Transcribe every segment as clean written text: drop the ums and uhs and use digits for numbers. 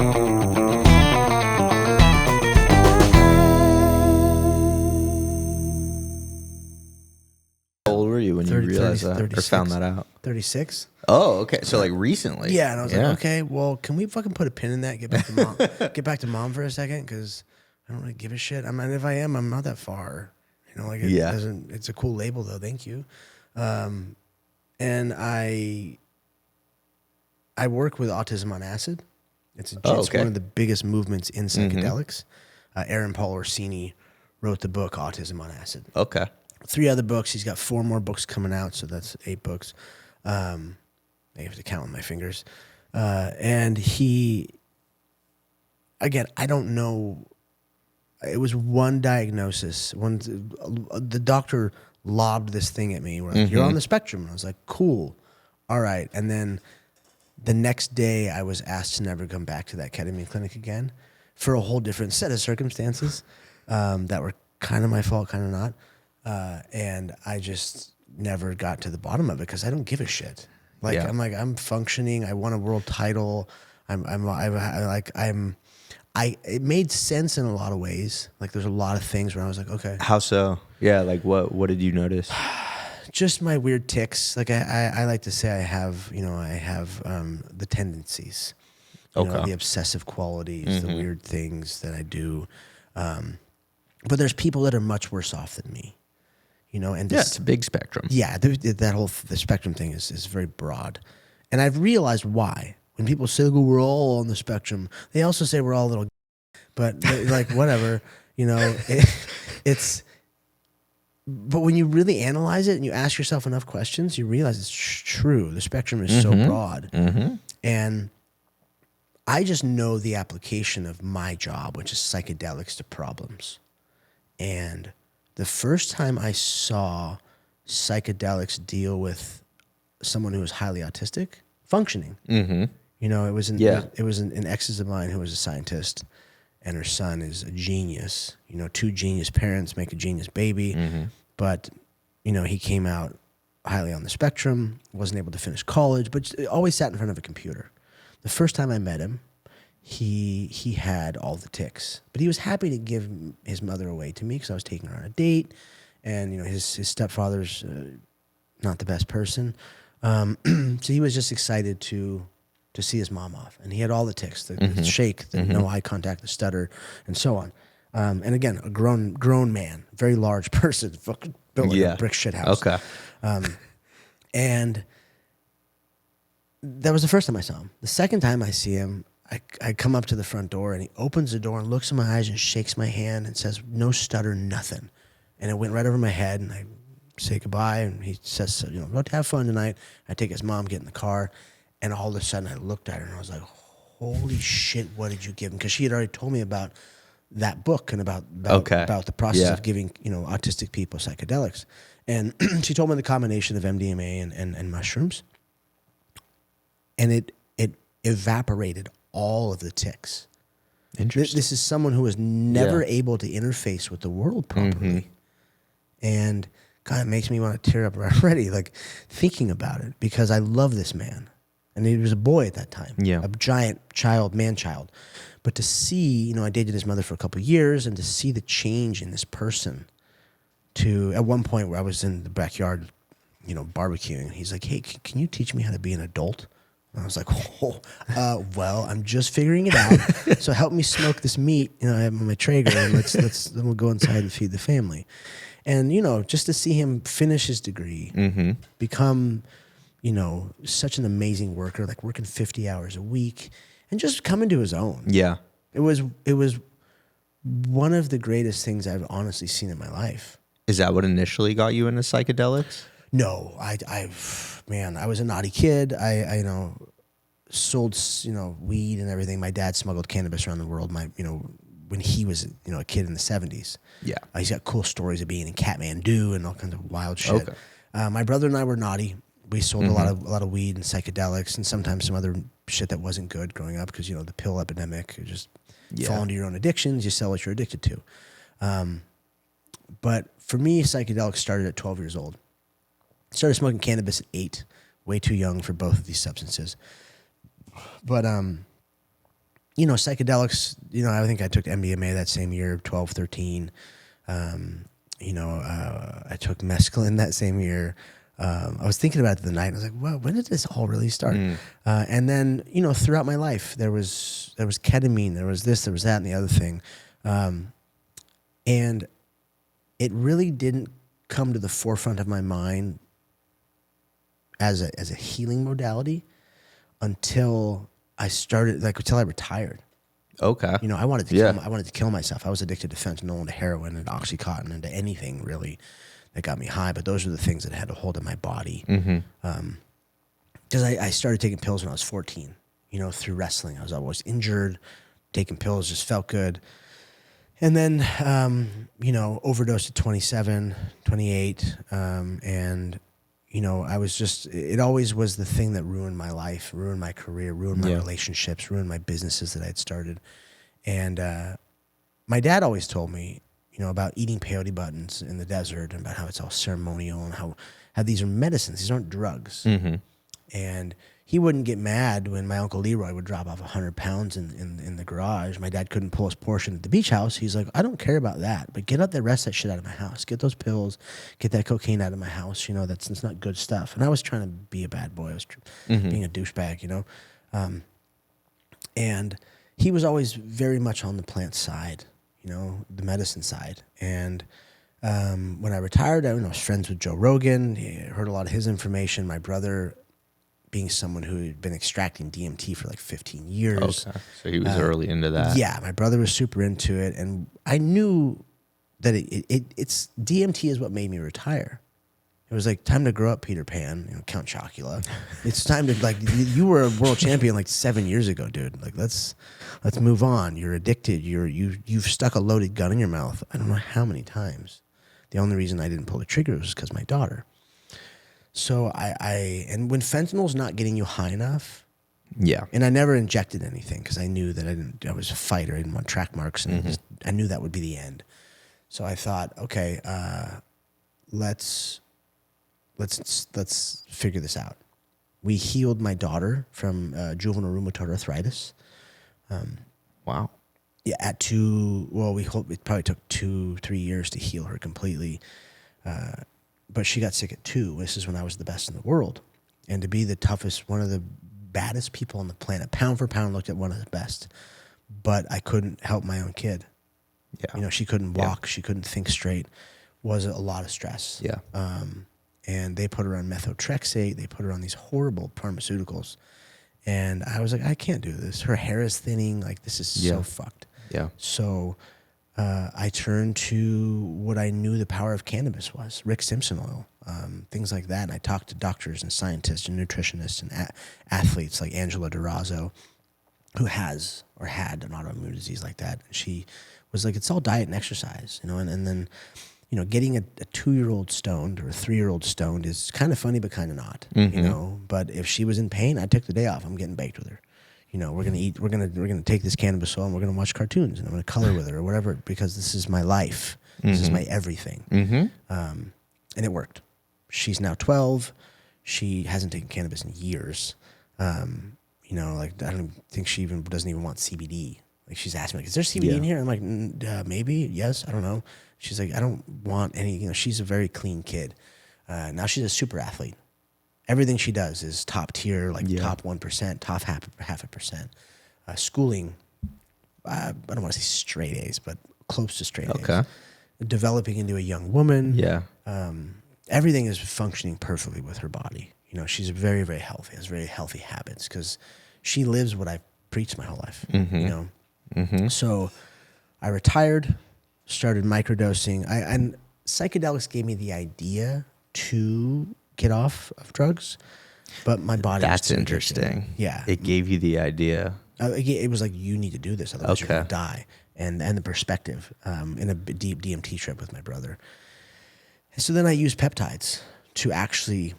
How old were you when you realized that 36. or found that out? 36. Oh, okay. So like recently. Yeah, and I was like, okay, well, can we fucking put a pin in that? Get back to mom. Get back to mom for a second, because I don't really give a shit. I mean, if I am, I'm not that far. You know, like it doesn't. It's a cool label though. Thank you. And I work with Autism on Acid. It's one of the biggest movements in psychedelics. Aaron Paul Orsini wrote the book Autism on Acid. Okay. 3 other books. He's got 4 more books coming out, so that's 8 books. I have to count with my fingers. And he, again, I don't know. It was one diagnosis. The doctor lobbed this thing at me. Where like, you're on the spectrum. And I was like, cool. All right. And then the next day I was asked to never come back to that ketamine clinic again for a whole different set of circumstances that were kind of my fault, kind of not. And I just never got to the bottom of it because I don't give a shit. Like I'm functioning. I won a world title. It made sense in a lot of ways. Like there's a lot of things where I was like, okay. How so? Yeah. Like what did you notice? Just my weird tics. Like I like to say I have the tendencies, you know, the obsessive qualities, the weird things that I do. But there's people that are much worse off than me, you know, and it's a big spectrum. Yeah. The spectrum thing is very broad. And I've realized why. When people say, well, we're all on the spectrum, they also say we're all a little, but like, whatever, you know, but when you really analyze it and you ask yourself enough questions, you realize it's true. The spectrum is so broad. And I just know the application of my job, which is psychedelics to problems. And the first time I saw psychedelics deal with someone who was highly autistic, functioning, you know, it was an exes of mine who was a scientist, and her son is a genius. You know, 2 genius parents make a genius baby, but you know, he came out highly on the spectrum, wasn't able to finish college, but always sat in front of a computer. The first time I met him, he had all the tics, but he was happy to give his mother away to me because I was taking her on a date, and you know, his stepfather's not the best person, so he was just excited to see his mom off, and he had all the tics, the shake, the no eye contact, the stutter, and so on. And again, a grown man, very large person, fucking built like a brick shit house. Okay. And that was the first time I saw him. The second time I see him, I come up to the front door, and he opens the door and looks in my eyes and shakes my hand and says, no stutter, nothing. And it went right over my head, and I say goodbye, and he says, you know, let's have fun tonight. I take his mom, get in the car, and all of a sudden I looked at her and I was like, holy shit, what did you give him? Because she had already told me about that book and about the process of giving, you know, autistic people psychedelics. And she told me the combination of MDMA and mushrooms. And it evaporated all of the tics. Interesting. This is someone who was never able to interface with the world properly. And God, it makes me want to tear up already, like thinking about it, because I love this man. And he was a boy at that time, a giant child, man-child. But to see, you know, I dated his mother for a couple of years, and to see the change in this person to, at one point where I was in the backyard, you know, barbecuing, and he's like, hey, can you teach me how to be an adult? And I was like, well, I'm just figuring it out. So help me smoke this meat, you know, I have my Traeger, and then we'll go inside and feed the family. And, you know, just to see him finish his degree, become, you know, such an amazing worker, like working 50 hours a week and just coming to his own. Yeah. It was one of the greatest things I've honestly seen in my life. Is that what initially got you into psychedelics? No, I was a naughty kid. I you know, sold, you know, weed and everything. My dad smuggled cannabis around the world. When he was, you know, a kid in the 70s. Yeah. He's got cool stories of being in Kathmandu and all kinds of wild shit. Okay. My brother and I were naughty. We sold a lot of weed and psychedelics, and sometimes some other shit that wasn't good growing up, because, you know, the pill epidemic, you just fall into your own addictions, you sell what you're addicted to. But for me, psychedelics started at 12 years old. Started smoking cannabis at 8, way too young for both of these substances. But, you psychedelics, I think I took MDMA that same year, 12, 13. I took mescaline that same year. I was thinking about it the night. I was like, well, when did this all really start? And then, throughout my life, there was ketamine, there was this, there was that, and the other thing. And it really didn't come to the forefront of my mind as a healing modality until I started, until I retired. Okay. I wanted to kill myself. I was addicted to fentanyl and to heroin and Oxycontin and to anything really that got me high. But those were the things that had a hold of my body. Because I started taking pills when I was 14, through wrestling. I was always injured, taking pills just felt good. And then, overdosed at 27, 28. And, I was it always was the thing that ruined my life, ruined my career, ruined my relationships, ruined my businesses that I had started. And my dad always told me, about eating peyote buttons in the desert and about how it's all ceremonial and how these are medicines. These aren't drugs. And he wouldn't get mad when my Uncle Leroy would drop off 100 pounds in the garage. My dad couldn't pull his Porsche at the beach house. He's like, I don't care about that, but get out there, rest that shit out of my house. Get those pills, get that cocaine out of my house. That's not good stuff. And I was trying to be a bad boy. I was being a douchebag, And he was always very much on the plant side, the medicine side. And when I retired, I was friends with Joe Rogan. I heard a lot of his information. My brother, being someone who had been extracting DMT for like 15 years. Okay. So he was early into that. Yeah, my brother was super into it. And I knew that it's DMT is what made me retire. It was like, time to grow up, Peter Pan, Count Chocula. It's time to, you were a world champion 7 years ago, dude. Let's move on. You're addicted. You've stuck a loaded gun in your mouth. I don't know how many times. The only reason I didn't pull the trigger was because my daughter. So and when fentanyl's not getting you high enough, and I never injected anything because I knew that I was a fighter. I didn't want track marks, and I knew that would be the end. So I thought, okay, let's figure this out. We healed my daughter from juvenile rheumatoid arthritis. Wow. Yeah, it probably took 2-3 years to heal her completely. But she got sick at 2. This is when I was the best in the world. And to be the toughest, one of the baddest people on the planet, pound for pound, looked at one of the best. But I couldn't help my own kid. Yeah. She couldn't walk. She couldn't think straight. Was a lot of stress. Yeah. And they put her on methotrexate. They put her on these horrible pharmaceuticals. And I was like, I can't do this. Her hair is thinning. This is so fucked. Yeah. So I turned to what I knew the power of cannabis was, Rick Simpson oil, things like that. And I talked to doctors and scientists and nutritionists and athletes like Angela Durazo, who has or had an autoimmune disease like that. And she was like, it's all diet and exercise, and then, getting a 2-year-old stoned or a 3-year-old stoned is kind of funny, but kind of not, But if she was in pain, I took the day off. I'm getting baked with her. We're gonna eat. We're gonna take this cannabis oil and we're gonna watch cartoons and I'm gonna color with her or whatever because this is my life. This is my everything. And it worked. She's now 12. She hasn't taken cannabis in years. I don't think she doesn't even want CBD. She's asking me, is there CBD in here? I'm like, maybe, yes, I don't know. She's like, I don't want any. She's a very clean kid. Now she's a super athlete. Everything she does is top tier, top 1%, top half a percent. Schooling, I don't want to say straight A's, but close to straight A's. Developing into a young woman. Yeah. Everything is functioning perfectly with her body. She's very, very healthy, has very healthy habits because she lives what I've preached my whole life. So I retired, started microdosing. And psychedelics gave me the idea to get off of drugs, but my body That's interesting. Yeah. It gave you the idea. It was like, you need to do this, otherwise you're going to die. And the perspective in a deep DMT trip with my brother. So then I used peptides to actually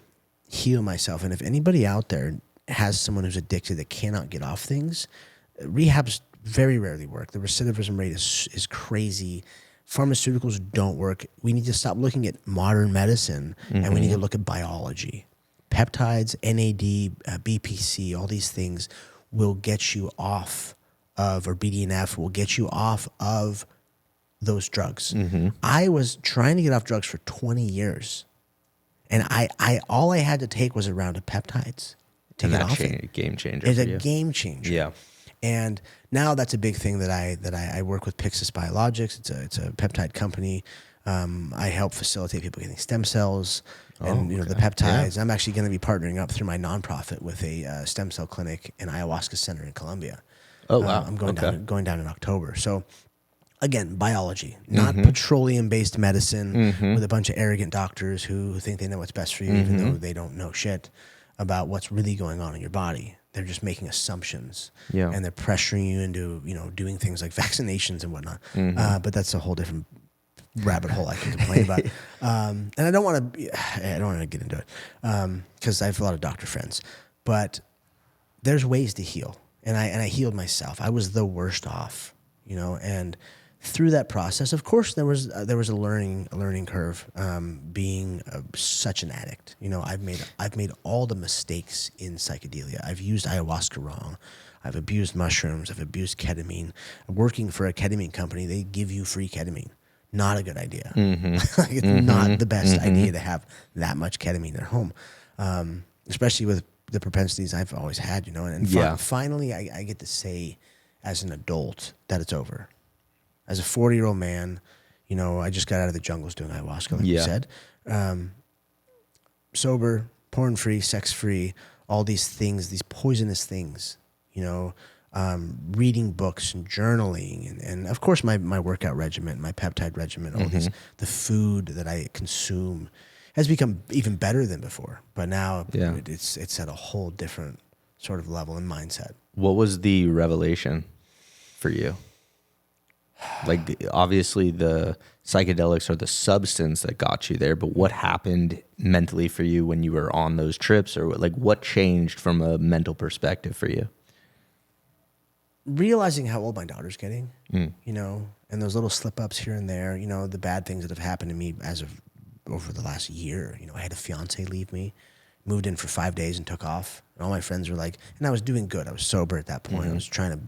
heal myself. And if anybody out there has someone who's addicted that cannot get off things, rehabs very rarely work. The recidivism rate is crazy. Pharmaceuticals don't work. We need to stop looking at modern medicine and we need to look at biology. Peptides, NAD, BPC, all these things will get you off of, or BDNF will get you off of those drugs. Mm-hmm. I was trying to get off drugs for 20 years. And all I had to take was a round of peptides to And get that off it. game changer It's for a you. game changer. Yeah. And now that's a big thing that I work with Pyxis Biologics. It's a peptide company. I help facilitate people getting stem cells and the peptides. Yeah. I'm actually going to be partnering up through my nonprofit with a stem cell clinic and ayahuasca center in Colombia. Oh wow. I'm going down in October. So again, biology, not petroleum-based medicine with a bunch of arrogant doctors who think they know what's best for you, even though they don't know shit about what's really going on in your body. They're just making assumptions, and they're pressuring you into doing things like vaccinations and whatnot. But that's a whole different rabbit hole I can complain about. And I don't want to get into it because I have a lot of doctor friends. But there's ways to heal, and I healed myself. I was the worst off, and through that process, of course, there was a learning curve. Being such an addict, I've made all the mistakes in psychedelia. I've used ayahuasca wrong. I've abused mushrooms. I've abused ketamine. Working for a ketamine company, they give you free ketamine. Not a good idea. It's not the best idea to have that much ketamine at home, especially with the propensities I've always had. And finally, I get to say, as an adult, that it's over. As a 40-year-old man, I just got out of the jungles doing ayahuasca, like you said. Sober, porn-free, sex-free, all these things, these poisonous things, reading books and journaling. And of course, my workout regimen, my peptide regimen, all these, the food that I consume has become even better than before. But now it's at a whole different sort of level and mindset. What was the revelation for you? Like, obviously the psychedelics are the substance that got you there, but what happened mentally for you when you were on those trips, or what changed from a mental perspective for you? Realizing how old my daughter's getting, and those little slip ups here and there, the bad things that have happened to me over the last year. I had a fiance leave me, moved in for 5 days and took off. And all my friends were like, and I was doing good. I was sober at that point. I was trying to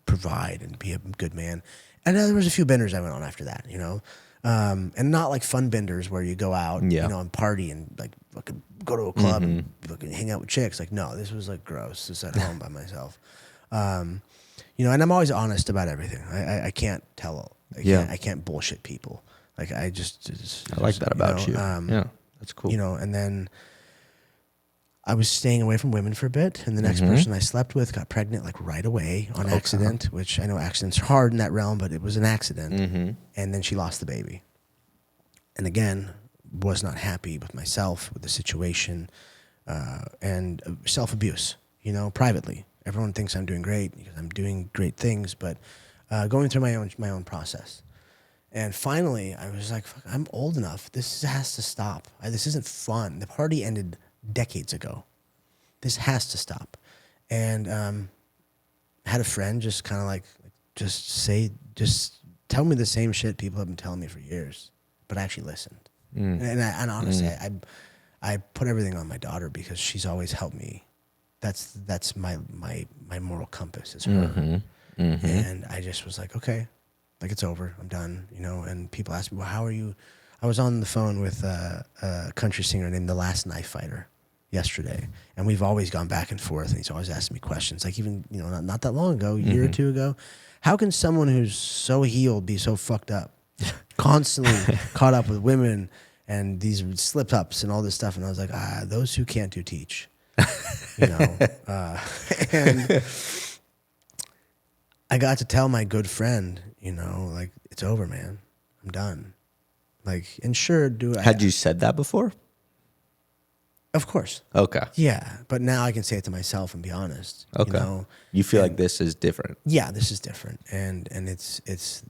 provide and be a good man. And there was a few benders I went on after that, and not like fun benders where you go out, and party and like fucking go to a club and fucking hang out with chicks. Like, no, this was like gross. Just at home by myself. And I'm always honest about everything. I can't tell. I can't bullshit people. Like I like that about you. That's cool. And then I was staying away from women for a bit, and the next person I slept with got pregnant like right away on accident, which I know accidents are hard in that realm, but it was an accident. And then she lost the baby. And again, was not happy with myself, with the situation, and self-abuse, privately. Everyone thinks I'm doing great because I'm doing great things, but going through my own process. And finally, I was like, fuck, I'm old enough. This has to stop. This isn't fun. The party ended decades ago. This has to stop. And had a friend just kind of like, just tell me the same shit people have been telling me for years, but I actually listened. And honestly, I put everything on my daughter because she's always helped me. That's my moral compass is her. And I just was like, okay, like it's over. I'm done. And people ask me, well, how are you? I was on the phone with a country singer named The Last Knife Fighter yesterday, and we've always gone back and forth, and he's always asking me questions, like even not that long ago, a year or two ago, how can someone who's so healed be so fucked up, constantly caught up with women and these slip ups and all this stuff? And I was like, those who can't do teach, and I got to tell my good friend, like, it's over, man, I'm done. Like, and sure, Had you said that before? Of course. Okay. Yeah, but now I can say it to myself and be honest. Okay. You feel like this is different. Yeah, this is different, and it's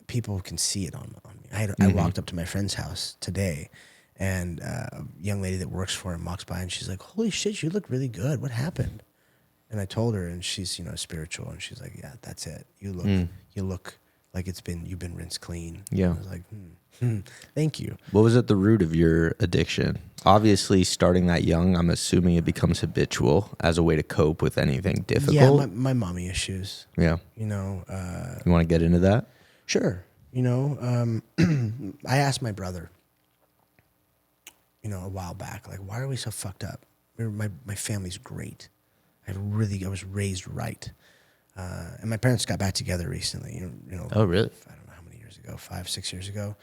people can see it on me. I walked up to my friend's house today, and a young lady that works for him walks by, and she's like, "Holy shit, you look really good. What happened?" And I told her, and she's spiritual, and she's like, "Yeah, that's it. You look Like you've been rinsed clean. Yeah. I was like, thank you. What was at the root of your addiction? Obviously, starting that young, I'm assuming it becomes habitual as a way to cope with anything difficult. Yeah, my mommy issues. Yeah. You know. You want to get into that? Sure. You know, I asked my brother, you know, a while back, like, why are we so fucked up? My family's great. I was raised right. And my parents got back together recently. You know. Oh, really? I don't know how many years ago, 5, 6 years ago.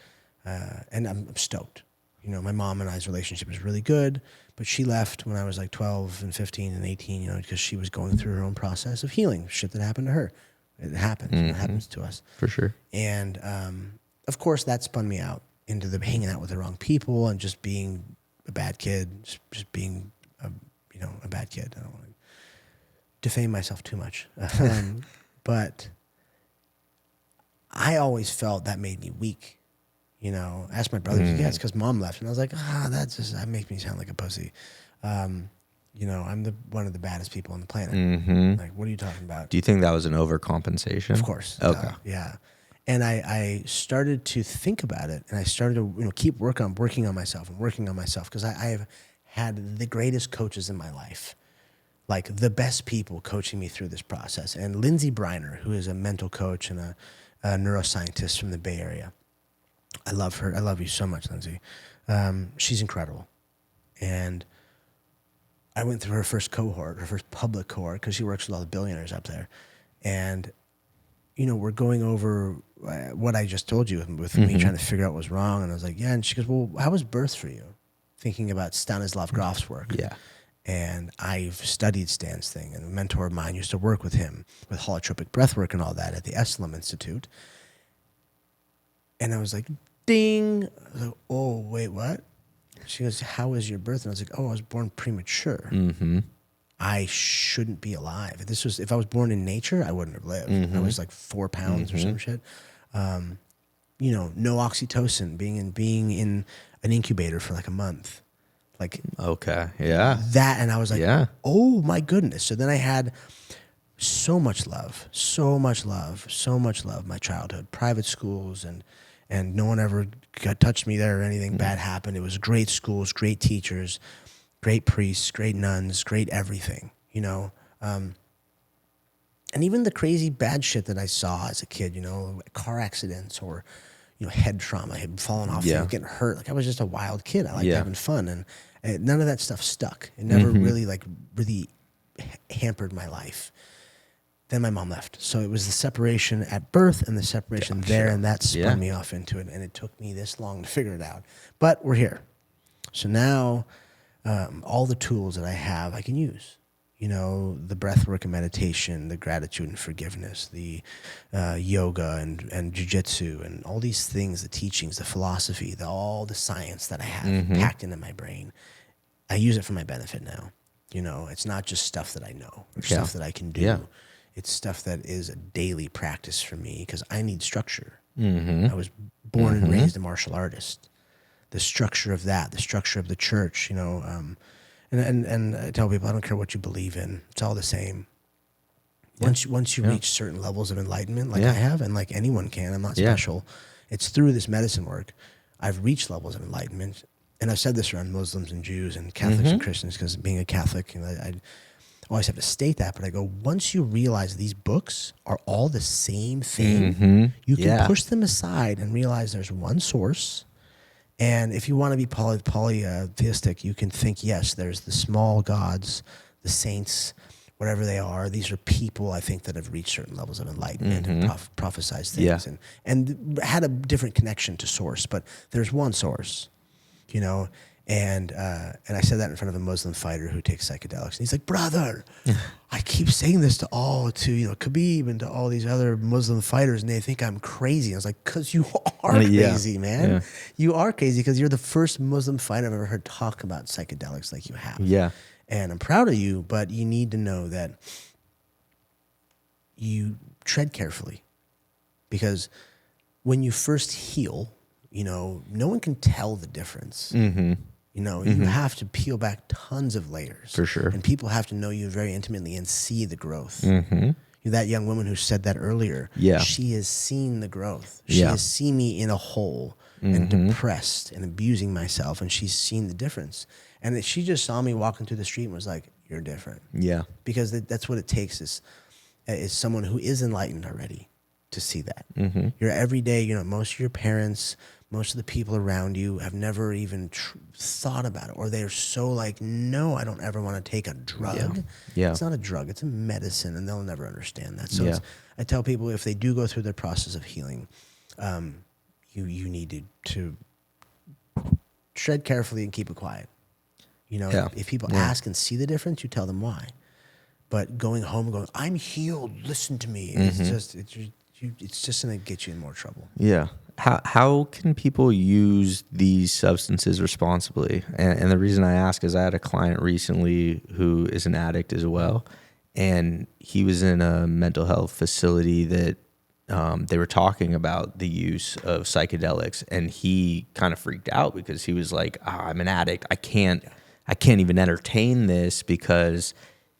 And I'm stoked. You know, my mom and I's relationship is really good, but she left when I was like 12 and 15 and 18, you know, because she was going through her own process of healing, shit that happened to her. It happens. It happens to us. For sure. And, of course, that spun me out into hanging out with the wrong people and just being a bad kid, just being, a bad kid. I don't want to defame myself too much. But I always felt that made me weak. You know, I asked my brother, yeah, it's because mom left. And I was like, that makes me sound like a pussy. You know, I'm one of the baddest people on the planet. Like, what are you talking about? Do you think that was an overcompensation? Of course. Okay. Yeah. And I started to think about it, and I started to keep working on myself because I have had the greatest coaches in my life, like the best people coaching me through this process. And Lindsay Briner, who is a mental coach and a neuroscientist from the Bay Area, I love her. I love you so much, Lindsay. She's incredible. And I went through her first public cohort, because she works with all the billionaires up there. And, you know, we're going over what I just told you with me trying to figure out what was wrong. And I was like, yeah. And she goes, well, how was birth for you? Thinking about Stanislav Grof's work. Yeah. And I've studied Stan's thing. And a mentor of mine used to work with him with holotropic breathwork and all that at the Esalen Institute. And I was like, ding. I was like, oh, wait, what? She goes, how was your birth? And I was like, oh, I was born premature. I shouldn't be alive. If I was born in nature, I wouldn't have lived. I was like 4 pounds or some shit. You know, no oxytocin, being in an incubator for like a month. Like, okay. Yeah. That, and I was like, yeah. Oh my goodness. So then I had so much love, my childhood, private schools, and no one ever touched me there or anything bad happened. It was great schools, great teachers, great priests, great nuns, great everything, you know. And even the crazy bad shit that I saw as a kid, you know, car accidents or, you know, head trauma, had fallen off, getting hurt. Like, I was just a wild kid. I liked having fun, and none of that stuff stuck. It never really hampered my life. Then my mom left. So it was the separation at birth and the separation there, and that spun me off into it. And it took me this long to figure it out. But we're here. So now all the tools that I have, I can use. You know, the breathwork and meditation, the gratitude and forgiveness, the yoga and Jiu-Jitsu, and all these things, the teachings, the philosophy, all the science that I have packed into my brain. I use it for my benefit now. You know, it's not just stuff that I know or stuff that I can do. Yeah. It's stuff that is a daily practice for me because I need structure. I was born and raised a martial artist. The structure of that, the structure of the church, you know, and I tell people, I don't care what you believe in. It's all the same. Once you reach certain levels of enlightenment, like I have, and like anyone can, I'm not special. It's through this medicine work. I've reached levels of enlightenment. And I've said this around Muslims and Jews and Catholics and Christians, because being a Catholic, you know, I always have to state that. But I go, once you realize these books are all the same thing, you can push them aside and realize there's one source. And if you want to be polytheistic, you can think, yes, there's the small gods, the saints, whatever they are. These are people, I think, that have reached certain levels of enlightenment and prophesized things and had a different connection to source. But there's one source, you know. And I said that in front of a Muslim fighter who takes psychedelics. And he's like, brother, I keep saying this to Khabib and to all these other Muslim fighters, and they think I'm crazy. I was like, because you are crazy, man. Yeah. You are crazy because you're the first Muslim fighter I've ever heard talk about psychedelics like you have. Yeah. And I'm proud of you, but you need to know that you tread carefully. Because when you first heal, you know, no one can tell the difference. You know, you have to peel back tons of layers. For sure. And people have to know you very intimately and see the growth. You that young woman who said that earlier. Yeah. She has seen the growth. She Yeah. has seen me in a hole and depressed and abusing myself, and she's seen the difference. And she just saw me walking through the street and was like, "You're different." Yeah. Because that's what it takes is someone who is enlightened already to see that. Your everyday, you know, most of your parents, most of the people around you have never even thought about it, or they're so like, no, I don't ever want to take a drug. Yeah. It's not a drug, it's a medicine, and they'll never understand that. So Yeah. I tell people, if they do go through their process of healing, you need to tread carefully and keep it quiet. You know, if people ask and see the difference, you tell them why. But going home and going, "I'm healed, listen to me," it's just going to get you in more trouble. Yeah. How can people use these substances responsibly? And the reason I ask is I had a client recently who is an addict as well, and he was in a mental health facility that they were talking about the use of psychedelics, and he kind of freaked out because he was like, "I'm an addict. I can't even entertain this because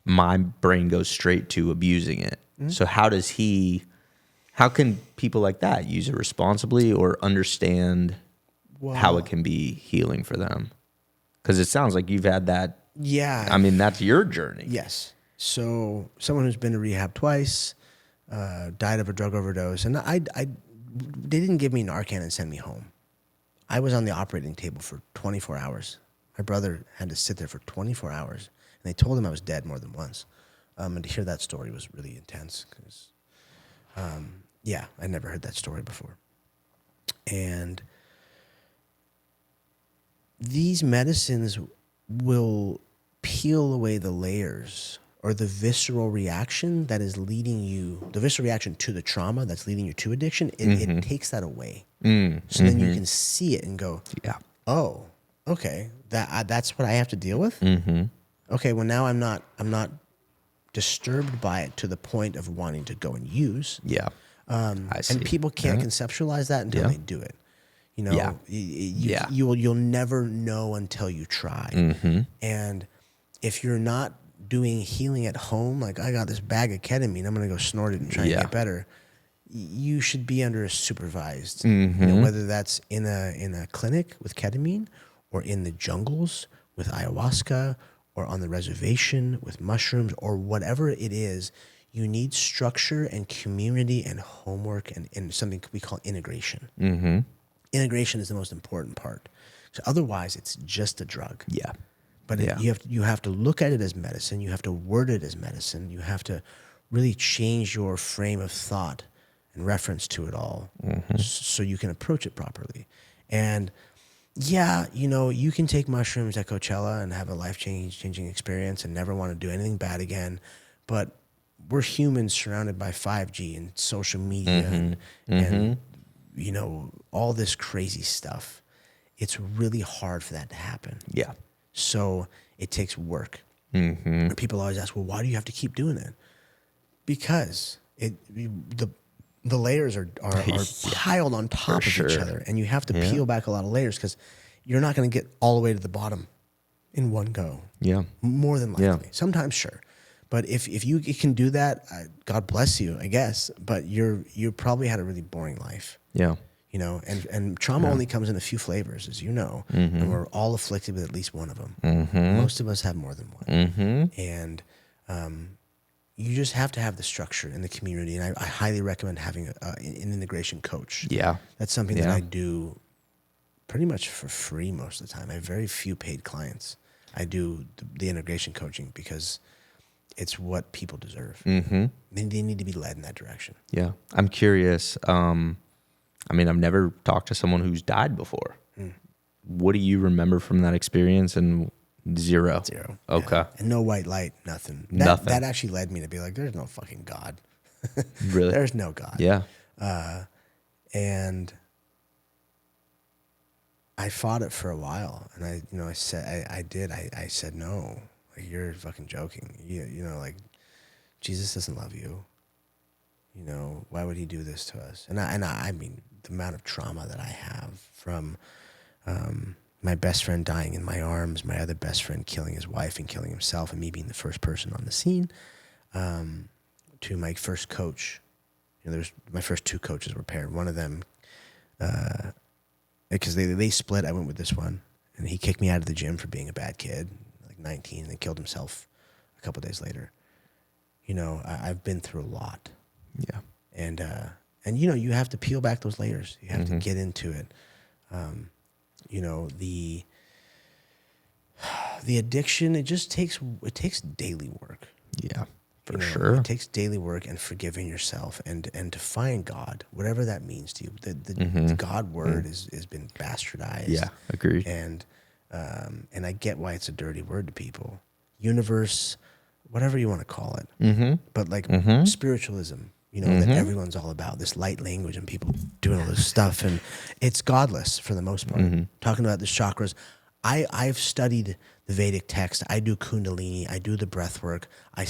my brain goes straight to abusing it." So how can people like that use it responsibly or understand how it can be healing for them? Because it sounds like you've had that. Yeah. I mean, that's your journey. Yes. So someone who's been to rehab twice, died of a drug overdose, and they didn't give me Narcan and send me home. I was on the operating table for 24 hours. My brother had to sit there for 24 hours, and they told him I was dead more than once. And to hear that story was really intense because, I never heard that story before. And these medicines will peel away the layers or the visceral reaction that is leading you, the visceral reaction to the trauma that's leading you to addiction. It takes that away. So then you can see it and go, "Oh, okay, that's what I have to deal with." Okay, well now I'm not disturbed by it to the point of wanting to go and use. I see. And people can't conceptualize that until they do it. You know, you'll never know until you try. And if you're not doing healing at home, like I got this bag of ketamine, I'm going to go snort it and try and get better. You should be under a supervised, you know, whether that's in a clinic with ketamine or in the jungles with ayahuasca or on the reservation with mushrooms or whatever it is. You need structure and community and homework and something we call integration. Integration is the most important part. So otherwise, it's just a drug. But you have to look at it as medicine. You have to word it as medicine. You have to really change your frame of thought and reference to it all so you can approach it properly. And you know, you can take mushrooms at Coachella and have a life-changing experience and never want to do anything bad again. But we're humans surrounded by 5G and social media and you know, all this crazy stuff. It's really hard for that to happen. So it takes work. People always ask, well, why do you have to keep doing it? Because the layers are piled on top of each other, and you have to peel back a lot of layers because you're not going to get all the way to the bottom in one go. More than likely. Sometimes, sure. But if you can do that, God bless you, I guess. But you probably had a really boring life. You know, and trauma only comes in a few flavors, as you know, and we're all afflicted with at least one of them. Most of us have more than one. And you just have to have the structure in the community. And I highly recommend having an integration coach. That's something that I do pretty much for free most of the time. I have very few paid clients. I do the integration coaching because it's what people deserve. They need to be led in that direction. I'm curious. I mean, I've never talked to someone who's died before. What do you remember from that experience? And zero. Okay. And no white light, nothing. That actually led me to be like, there's no fucking God. Really? There's no God. And I fought it for a while. And I said, no, like, you're fucking joking. You know, like, Jesus doesn't love you. You know, why would he do this to us? And I mean, the amount of trauma that I have from my best friend dying in my arms, my other best friend killing his wife and killing himself, and me being the first person on the scene, to my first coach. There's my first two coaches were paired. One of them, because they split, I went with this one, and he kicked me out of the gym for being a bad kid, like 19, and then killed himself a couple days later. I've been through a lot. Yeah. And you have to peel back those layers. You have to get into it. The addiction, it takes daily work. Yeah, for sure. It takes daily work and forgiving yourself and to find God, whatever that means to you. The God word has been bastardized. Yeah, agreed. And I get why it's a dirty word to people. Universe, whatever you want to call it. But like spiritualism, that everyone's all about, this light language and people doing all this stuff. And it's godless for the most part. Talking about the chakras. I've studied the Vedic text. I do Kundalini. I do the breath work. I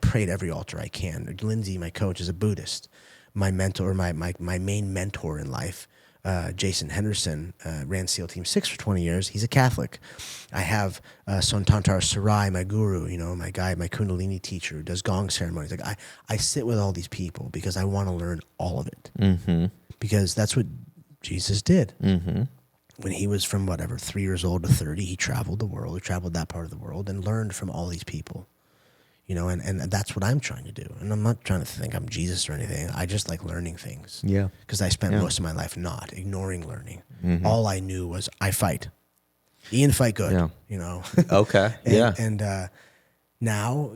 pray at every altar I can. Lindsay, my coach, is a Buddhist. My mentor, my main mentor in life, Jason Henderson, ran SEAL Team 6 for 20 years. He's a Catholic. I have Sontantar Sarai, my guru, my guy, my Kundalini teacher who does gong ceremonies. Like I sit with all these people because I want to learn all of it. Because that's what Jesus did. When he was from 3 years old to 30, he traveled the world. He traveled that part of the world and learned from all these people. And that's what I'm trying to do. And I'm not trying to think I'm Jesus or anything. I just like learning things. Yeah. Because I spent most of my life not ignoring learning. All I knew was I fight. Ian fight good. Yeah. Okay. And now,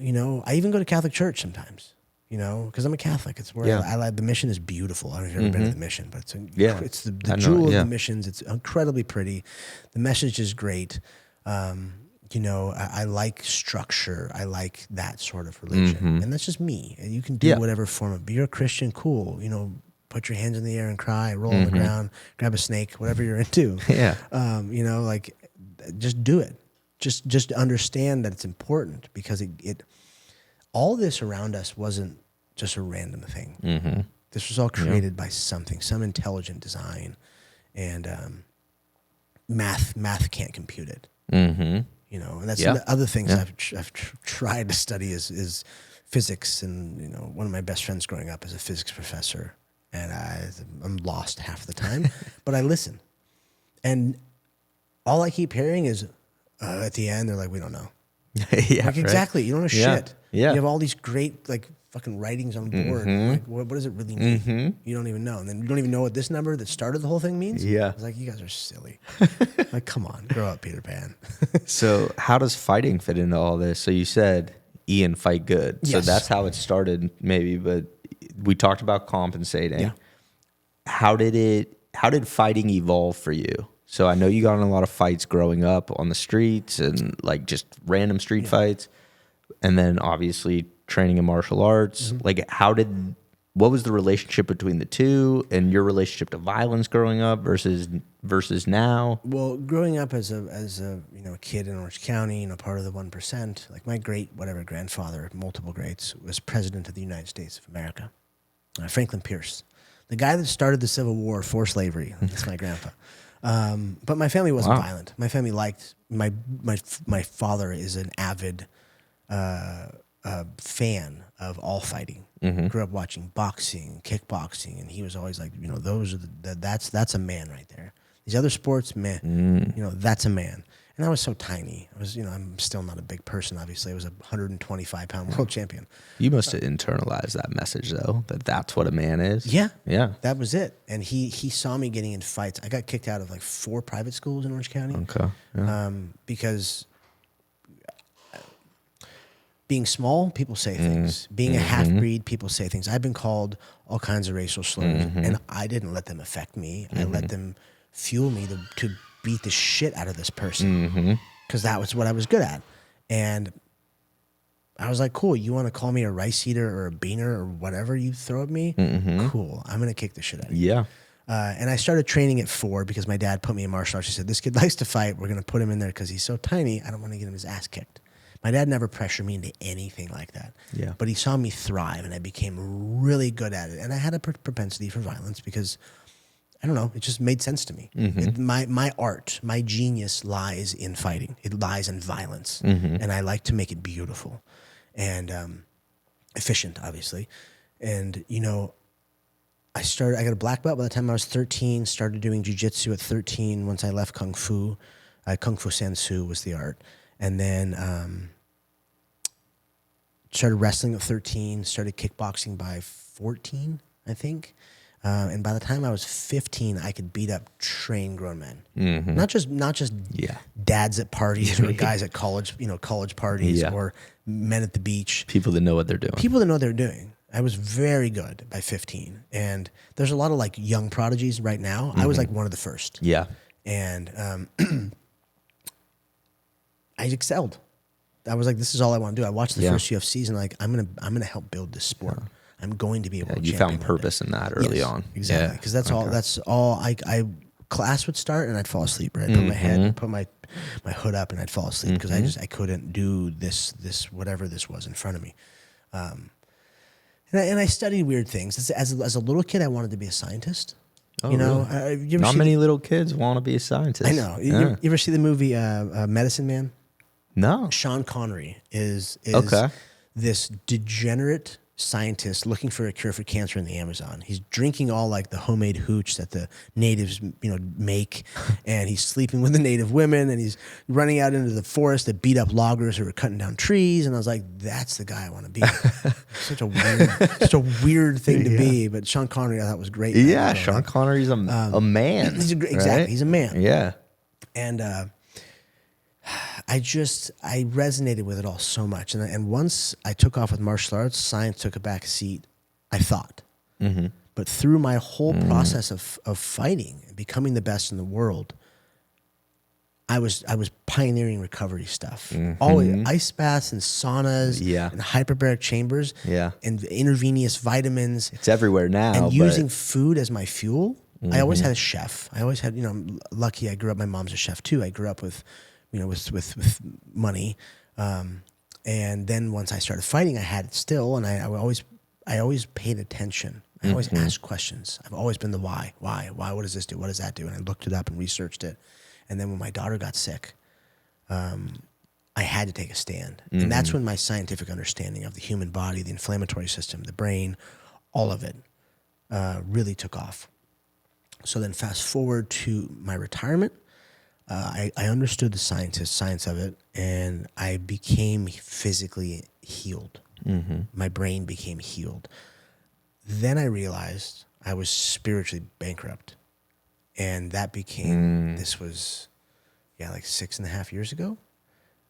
I even go to Catholic church sometimes. Because I'm a Catholic. It's where I like. The mission is beautiful. I don't know if you've ever been to the mission, but it's the jewel of the missions. It's incredibly pretty. The message is great. I like structure. I like that sort of religion. And that's just me. And you can do whatever form of, you're a Christian, cool. Put your hands in the air and cry, roll on the ground, grab a snake, whatever you're into. Just do it. Just understand that it's important because it all this around us wasn't just a random thing. This was all created by something, some intelligent design, and math can't compute it. And that's the other things I've tried to study is physics. And one of my best friends growing up is a physics professor, and I'm lost half the time, but I listen, and all I keep hearing is at the end they're like, we don't know. Exactly. You don't know shit. Yeah. You have all these great fucking writings on board. Like, what does it really mean? You don't even know. And then you don't even know what this number that started the whole thing means? Yeah. It's like, you guys are silly. Like, come on, grow up, Peter Pan. So how does fighting fit into all this? So you said Ian fight good. Yes. So that's how it started maybe, but we talked about compensating. Yeah. How did fighting evolve for you? So I know you got in a lot of fights growing up on the streets and like just random street fights. And then obviously training in martial arts. Like what was the relationship between the two and your relationship to violence growing up versus now? Well, growing up as a kid in Orange County, part of the 1%, like my grandfather, multiple greats, was president of the United States of America. Franklin Pierce. The guy that started the Civil War for slavery. That's my grandpa. But my family wasn't violent. My family liked my father is an avid fan of all fighting. Grew up watching boxing, kickboxing, and he was always like, those are that's a man right there. These other sports, man, that's a man. And I was so tiny. I'm still not a big person, obviously. I was a 125-pound world champion. You must have internalized that message, though, that's what a man is. Yeah. Yeah. That was it. And he saw me getting in fights. I got kicked out of 4 private schools in Orange County. Okay. Yeah. Because being small, people say things. Being a half-breed, people say things. I've been called all kinds of racial slurs, and I didn't let them affect me. I let them fuel me to beat the shit out of this person because that was what I was good at. And I was like, cool, you want to call me a rice eater or a beaner or whatever you throw at me? Cool, I'm going to kick the shit out of you. Yeah. And I started training at 4 because my dad put me in martial arts. He said, this kid likes to fight. We're going to put him in there because he's so tiny. I don't want to get him his ass kicked. My dad never pressured me into anything like that. Yeah. But he saw me thrive, and I became really good at it. And I had a propensity for violence because, I don't know, it just made sense to me. My art, my genius lies in fighting. It lies in violence. And I like to make it beautiful. And efficient, obviously. And, you know, I got a black belt by the time I was 13, started doing jiu-jitsu at 13 once I left Kung Fu. Kung Fu Sansu was the art. And then started wrestling at 13, started kickboxing by 14, I think. And by the time I was 15, I could beat up trained grown men. Mm-hmm. Not just dads at parties or guys at college parties or men at the beach. People that know what they're doing. People that know what they're doing. I was very good by 15. And there's a lot of like young prodigies right now. I was like one of the first. Yeah. And I excelled. I was like, this is all I want to do. I watched the first UFCs and like, I'm gonna help build this sport. I'm going to be a world champion. You found purpose in that early on. Exactly. Because that's all I class would start and I'd fall asleep, right? I'd put my head, put my hood up and I'd fall asleep because I couldn't do this whatever this was in front of me. And I studied weird things. As a little kid, I wanted to be a scientist. Oh, you know, really? Not many little kids want to be a scientist. I know. You ever see the movie Medicine Man? No. Sean Connery is Okay. this degenerate scientist looking for a cure for cancer in the Amazon. He's drinking all like the homemade hooch that the natives, make, and he's sleeping with the native women, and he's running out into the forest to beat up loggers who are cutting down trees. And I was like, that's the guy I want to be. Such a weird thing to be. But Sean Connery, I thought was great. Yeah, Sean Connery's a man. Exactly, right? He's a man. Yeah. And I resonated with it all so much. And once I took off with martial arts, science took a back seat, I thought. Mm-hmm. But through my whole process of fighting and becoming the best in the world, I was pioneering recovery stuff. All ice baths and saunas and hyperbaric chambers and intravenous vitamins. It's everywhere now. And using food as my fuel. I always had a chef. I always had, I'm lucky I grew up, my mom's a chef too. I grew up with money. And then once I started fighting, I had it still. And I always paid attention. I always asked questions. I've always been the why, what does this do? What does that do? And I looked it up and researched it. And then when my daughter got sick, I had to take a stand. And that's when my scientific understanding of the human body, the inflammatory system, the brain, all of it really took off. So then fast forward to my retirement, I understood the science of it, and I became physically healed. My brain became healed. Then I realized I was spiritually bankrupt. And that became, this was, like 6.5 years ago.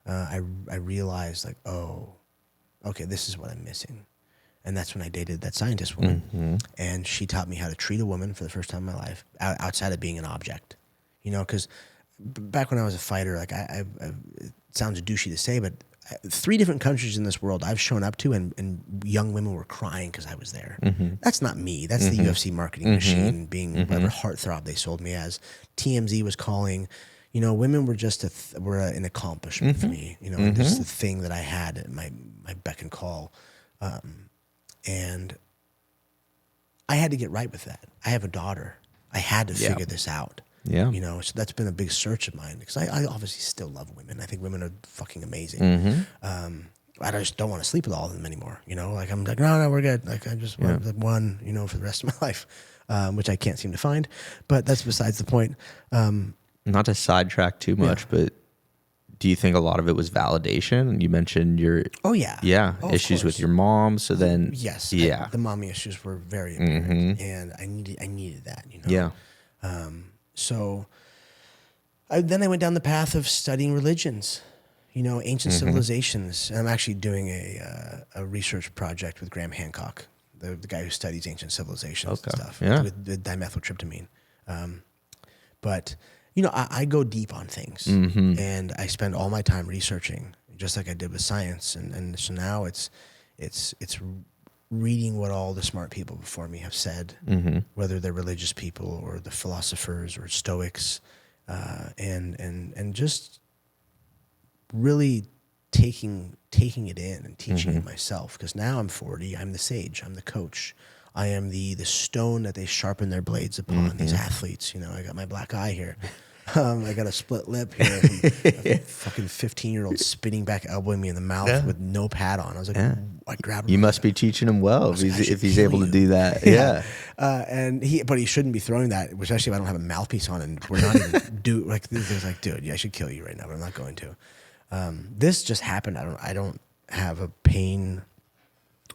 I realized like, oh, okay, this is what I'm missing. And that's when I dated that scientist woman. And she taught me how to treat a woman for the first time in my life outside of being an object. Because back when I was a fighter, like it sounds douchey to say, but 3 different countries in this world I've shown up to and young women were crying because I was there. That's not me. That's the UFC marketing machine being whatever heartthrob they sold me as. TMZ was calling. Women were just were an accomplishment for me. And just the thing that I had at my beck and call. And I had to get right with that. I have a daughter. I had to figure this out. Yeah. So that's been a big search of mine because I obviously still love women. I think women are fucking amazing. I just don't want to sleep with all of them anymore. Like I'm like, no, we're good. Like I just want one, for the rest of my life, which I can't seem to find. But that's besides the point. Not to sidetrack too much, but do you think a lot of it was validation? You mentioned your issues with your mom. So then yes, the mommy issues were very apparent, and I needed that. So then I went down the path of studying religions, ancient civilizations. And I'm actually doing a research project with Graham Hancock, the guy who studies ancient civilizations and stuff with dimethyltryptamine. But I go deep on things, and I spend all my time researching, just like I did with science. And so now it's reading what all the smart people before me have said, whether they're religious people or the philosophers or Stoics, and just really taking it in and teaching it myself. Because now I'm 40, I'm the sage, I'm the coach. I am the stone that they sharpen their blades upon, these athletes. I got my black eye here. I got a split lip here from a fucking 15-year-old spinning back, elbowing me in the mouth with no pad on. I was like, I grabbed him. You must be teaching him well if he's able to do that. But he shouldn't be throwing that, which actually I don't have a mouthpiece on, and we're not even there's like, dude, yeah, I should kill you right now, but I'm not going to. This just happened. I don't have a pain.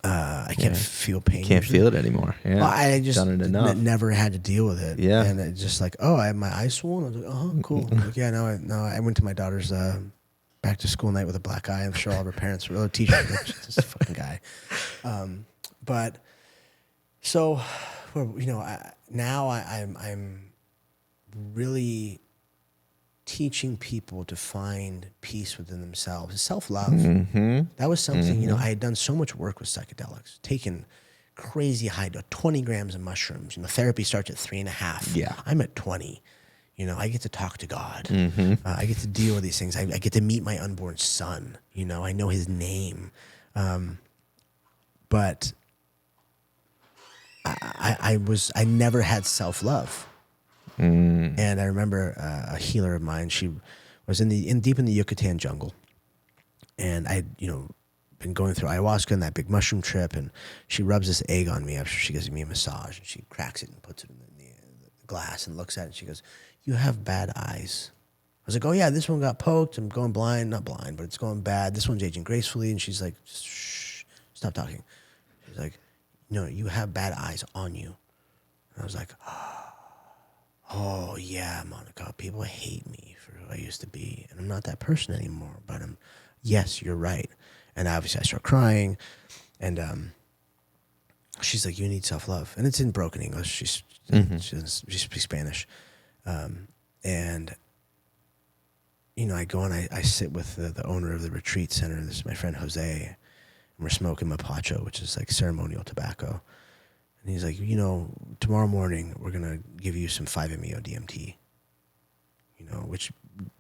I can't feel pain. Can't feel it anymore. Yeah, well, I just done it enough. Never had to deal with it. Yeah, and it's just like, oh, I have my eyes swollen. I was like, oh, cool. Like, yeah, no, I went to my daughter's back to school night with a black eye. I'm sure all of her parents were teachers. This fucking guy. But so, now I'm really teaching people to find peace within themselves, self-love. That was something, I had done so much work with psychedelics, taken crazy high, 20 grams of mushrooms. Therapy starts at 3.5. Yeah. I'm at 20. I get to talk to God. I get to deal with these things. I get to meet my unborn son. I know his name. But I never had self-love. And I remember a healer of mine. She was deep in the Yucatan jungle, and I'd been going through ayahuasca and that big mushroom trip. And she rubs this egg on me after she gives me a massage, and she cracks it and puts it in the glass and looks at it. And she goes, "You have bad eyes." I was like, "Oh yeah, this one got poked. I'm going blind, not blind, but it's going bad. This one's aging gracefully." And she's like, "Shh, stop talking." She's like, "No, you have bad eyes on you." And I was like, oh yeah, Monica, people hate me for who I used to be, and I'm not that person anymore, but yes, you're right. And obviously I start crying, and she's like, you need self-love. And it's in broken English. She speaks Spanish. And I go and I sit with the owner of the retreat center. This is my friend Jose, and we're smoking mapacho, which is like ceremonial tobacco. And he's like, tomorrow morning we're going to give you some 5-MeO DMT. Which,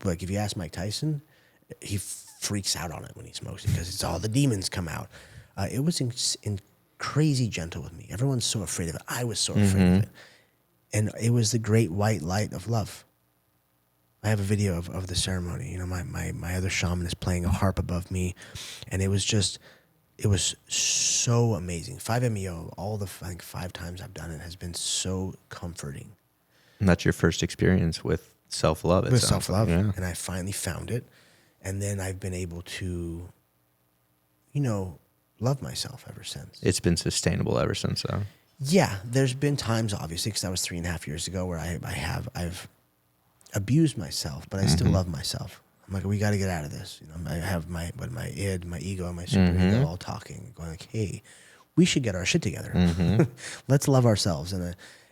like, if you ask Mike Tyson, he freaks out on it when he smokes it because it's all the demons come out. It was in crazy gentle with me. Everyone's so afraid of it. I was so afraid of it. And it was the great white light of love. I have a video of the ceremony. My other shaman is playing a harp above me, and it was so amazing. 5-MeO, I think 5 times I've done it, has been so comforting. And that's your first experience with self-love. With self-love. Yeah. And I finally found it. And then I've been able to, love myself ever since. It's been sustainable ever since, though. Yeah. There's been times, obviously, because that was 3.5 years ago, where I've abused myself, but I still love myself. I'm like, we got to get out of this. I have my id, my ego, and my superego all talking, going like, hey, we should get our shit together. Let's love ourselves.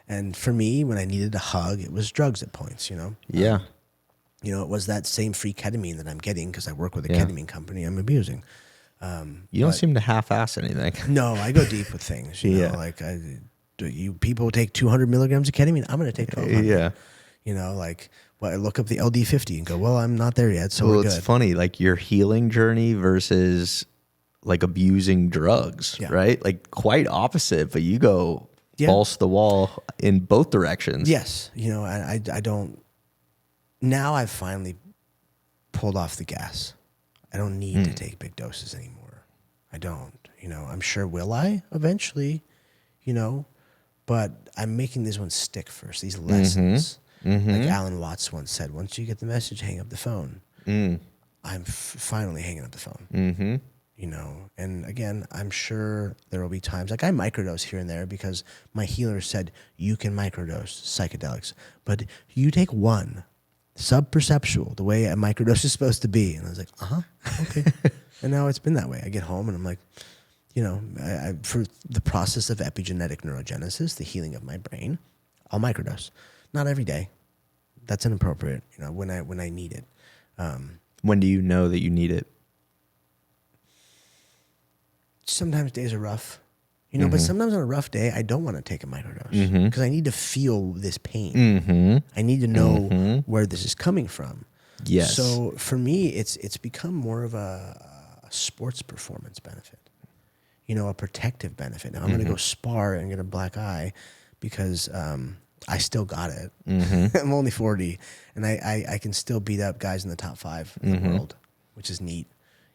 And for me, when I needed a hug, it was drugs at points, Yeah. It was that same free ketamine that I'm getting because I work with a ketamine company I'm abusing. You don't seem to half-ass anything. No, I go deep with things. Like people take 200 milligrams of ketamine. I'm going to take 1,200. Yeah. I look up the LD50 and go, well, I'm not there yet, so we're good. It's funny, like your healing journey versus like abusing drugs, right? Like quite opposite, but you go balls to the wall in both directions. Yes. I don't, now I've finally pulled off the gas. I don't need to take big doses anymore. I don't, I'm sure will I eventually, but I'm making these ones stick first, these lessons. Like Alan Watts once said, once you get the message, hang up the phone. I'm finally hanging up the phone. And again, I'm sure there will be times, like I microdose here and there because my healer said, you can microdose psychedelics, but you take one, sub-perceptual, the way a microdose is supposed to be. And I was like, okay. And now it's been that way. I get home and I'm like, for the process of epigenetic neurogenesis, the healing of my brain, I'll microdose. Not every day. That's inappropriate, when I need it. When do you know that you need it? Sometimes days are rough, but sometimes on a rough day, I don't want to take a microdose because I need to feel this pain. I need to know where this is coming from. Yes. So for me, it's become more of a sports performance benefit, a protective benefit. Now I'm going to go spar and get a black eye because I still got it. Mm-hmm. I'm only 40, and I can still beat up guys in the top 5 in the world, which is neat.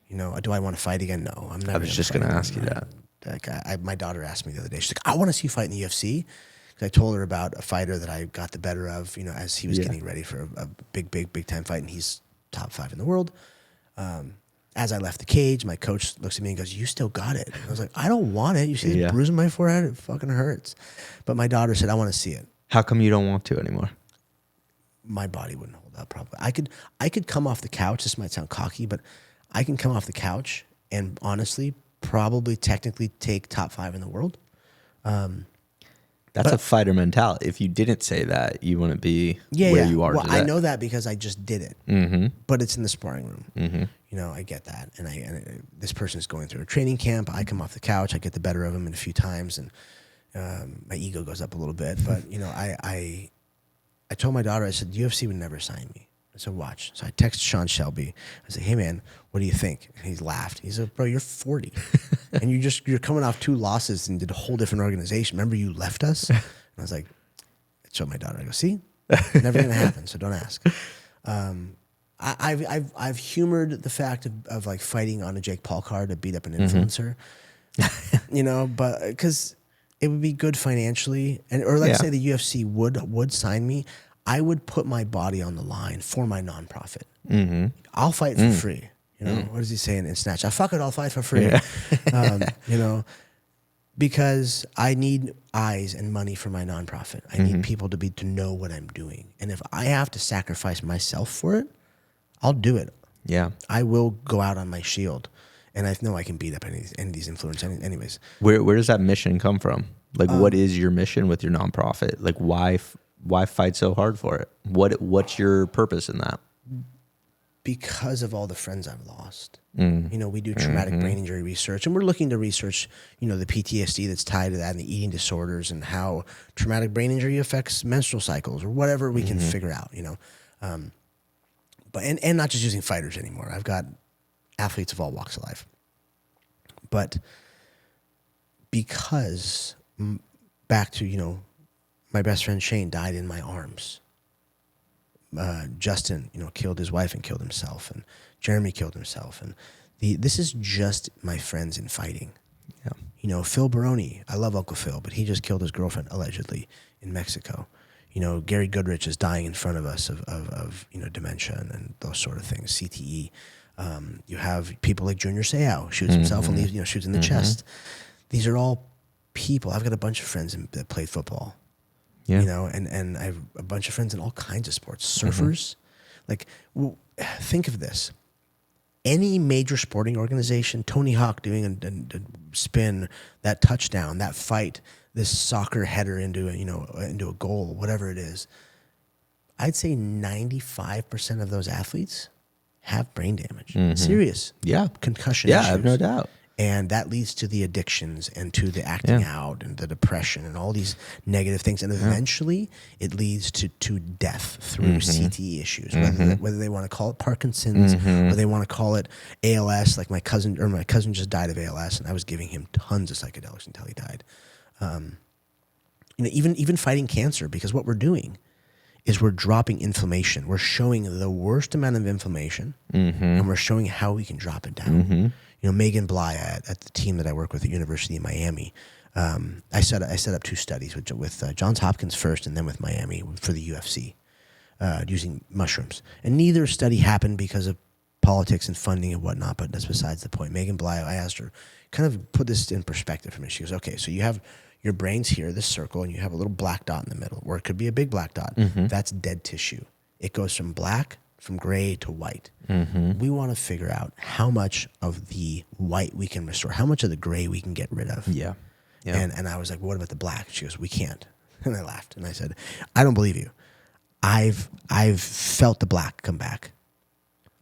You know, do I want to fight again? No, I'm never. I was just going to ask you that. Like my daughter asked me the other day. She's like, "I want to see you fight in the UFC." Because I told her about a fighter that I got the better of. You know, as he was getting ready for a big time fight, and he's top 5 in the world. As I left the cage, my coach looks at me and goes, "You still got it." And I was like, "I don't want it. You see the bruise on my forehead? It fucking hurts." But my daughter said, "I want to see it." How come you don't want to anymore? My body wouldn't hold up. Probably, I could come off the couch. This might sound cocky, but I can come off the couch and honestly, probably technically take top 5 in the world. That's a fighter mentality. If you didn't say that, you wouldn't be where you are today. I know that because I just did it. Mm-hmm. But it's in the sparring room. Mm-hmm. You know, I get that. And this person is going through a training camp. I come off the couch. I get the better of him in a few times. And my ego goes up a little bit. But, you know, I told my daughter, I said, UFC would never sign me. I said, watch. So I text Sean Shelby. I said, "Hey, man, what do you think?" And he laughed. He said, "Bro, you're 40. And you're coming off 2 losses and did a whole different organization. Remember you left us?" And I was like, I showed my daughter. I go, "See? Never going to happen, so don't ask." I've humored the fact of like fighting on a Jake Paul card to beat up an influencer. You know, but because it would be good financially. Or let's say the UFC would sign me. I would put my body on the line for my nonprofit. Mm-hmm. I'll fight for free. You know, what does he say in Snatch? Fuck it, I'll fight for free. Yeah. You know, because I need eyes and money for my nonprofit. I need people to know what I'm doing. And if I have to sacrifice myself for it, I'll do it. Yeah. I will go out on my shield. And I know I can beat up any of these influencers. Anyways. Where does that mission come from? Like, what is your mission with your nonprofit? Like, why fight so hard for it? What's your purpose in that? Because of all the friends I've lost. You know, we do traumatic brain injury research, and we're looking to research, you know, the PTSD that's tied to that and the eating disorders and how traumatic brain injury affects menstrual cycles or whatever we can figure out, you know. But and not just using fighters anymore. I've got athletes of all walks of life. But because back to, you know, my best friend Shane died in my arms. Justin, you know, killed his wife and killed himself, and Jeremy killed himself, and this is just my friends in fighting. Yeah. You know, Phil Baroni, I love Uncle Phil, but he just killed his girlfriend allegedly in Mexico. You know, Gary Goodrich is dying in front of us of you know, dementia and those sort of things. CTE. You have people like Junior Seau shoots himself and leaves, you know, shoots in the chest. These are all people. I've got a bunch of friends that played football. Yeah. You know, and I have a bunch of friends in all kinds of sports. Surfers. Like, think of this. Any major sporting organization, Tony Hawk doing a spin, that touchdown, that fight, this soccer header into a goal, whatever it is, I'd say 95% of those athletes have brain damage. Serious. Yeah. Concussion issues. I have no doubt. And that leads to the addictions and to the acting out and the depression and all these negative things. And eventually it leads to death through CTE issues, whether they want to call it Parkinson's or they want to call it ALS. Like my cousin just died of ALS, and I was giving him tons of psychedelics until he died. You know, even fighting cancer, because what we're doing is we're dropping inflammation. We're showing the worst amount of inflammation, and we're showing how we can drop it down. You know, Megan Bly at the team that I work with at University of Miami, I set up 2 studies with Johns Hopkins first, and then with Miami for the UFC, using mushrooms. And neither study happened because of politics and funding and whatnot, but that's besides the point. Megan Bly, I asked her, kind of put this in perspective for me. She goes, okay, so you have your brain's here, this circle, and you have a little black dot in the middle, or it could be a big black dot. That's dead tissue. It goes from gray to white. We want to figure out how much of the white we can restore, how much of the gray we can get rid of. Yeah. And I was like, what about the black? She goes, we can't. And I laughed and I said, I don't believe you. I've felt the black come back.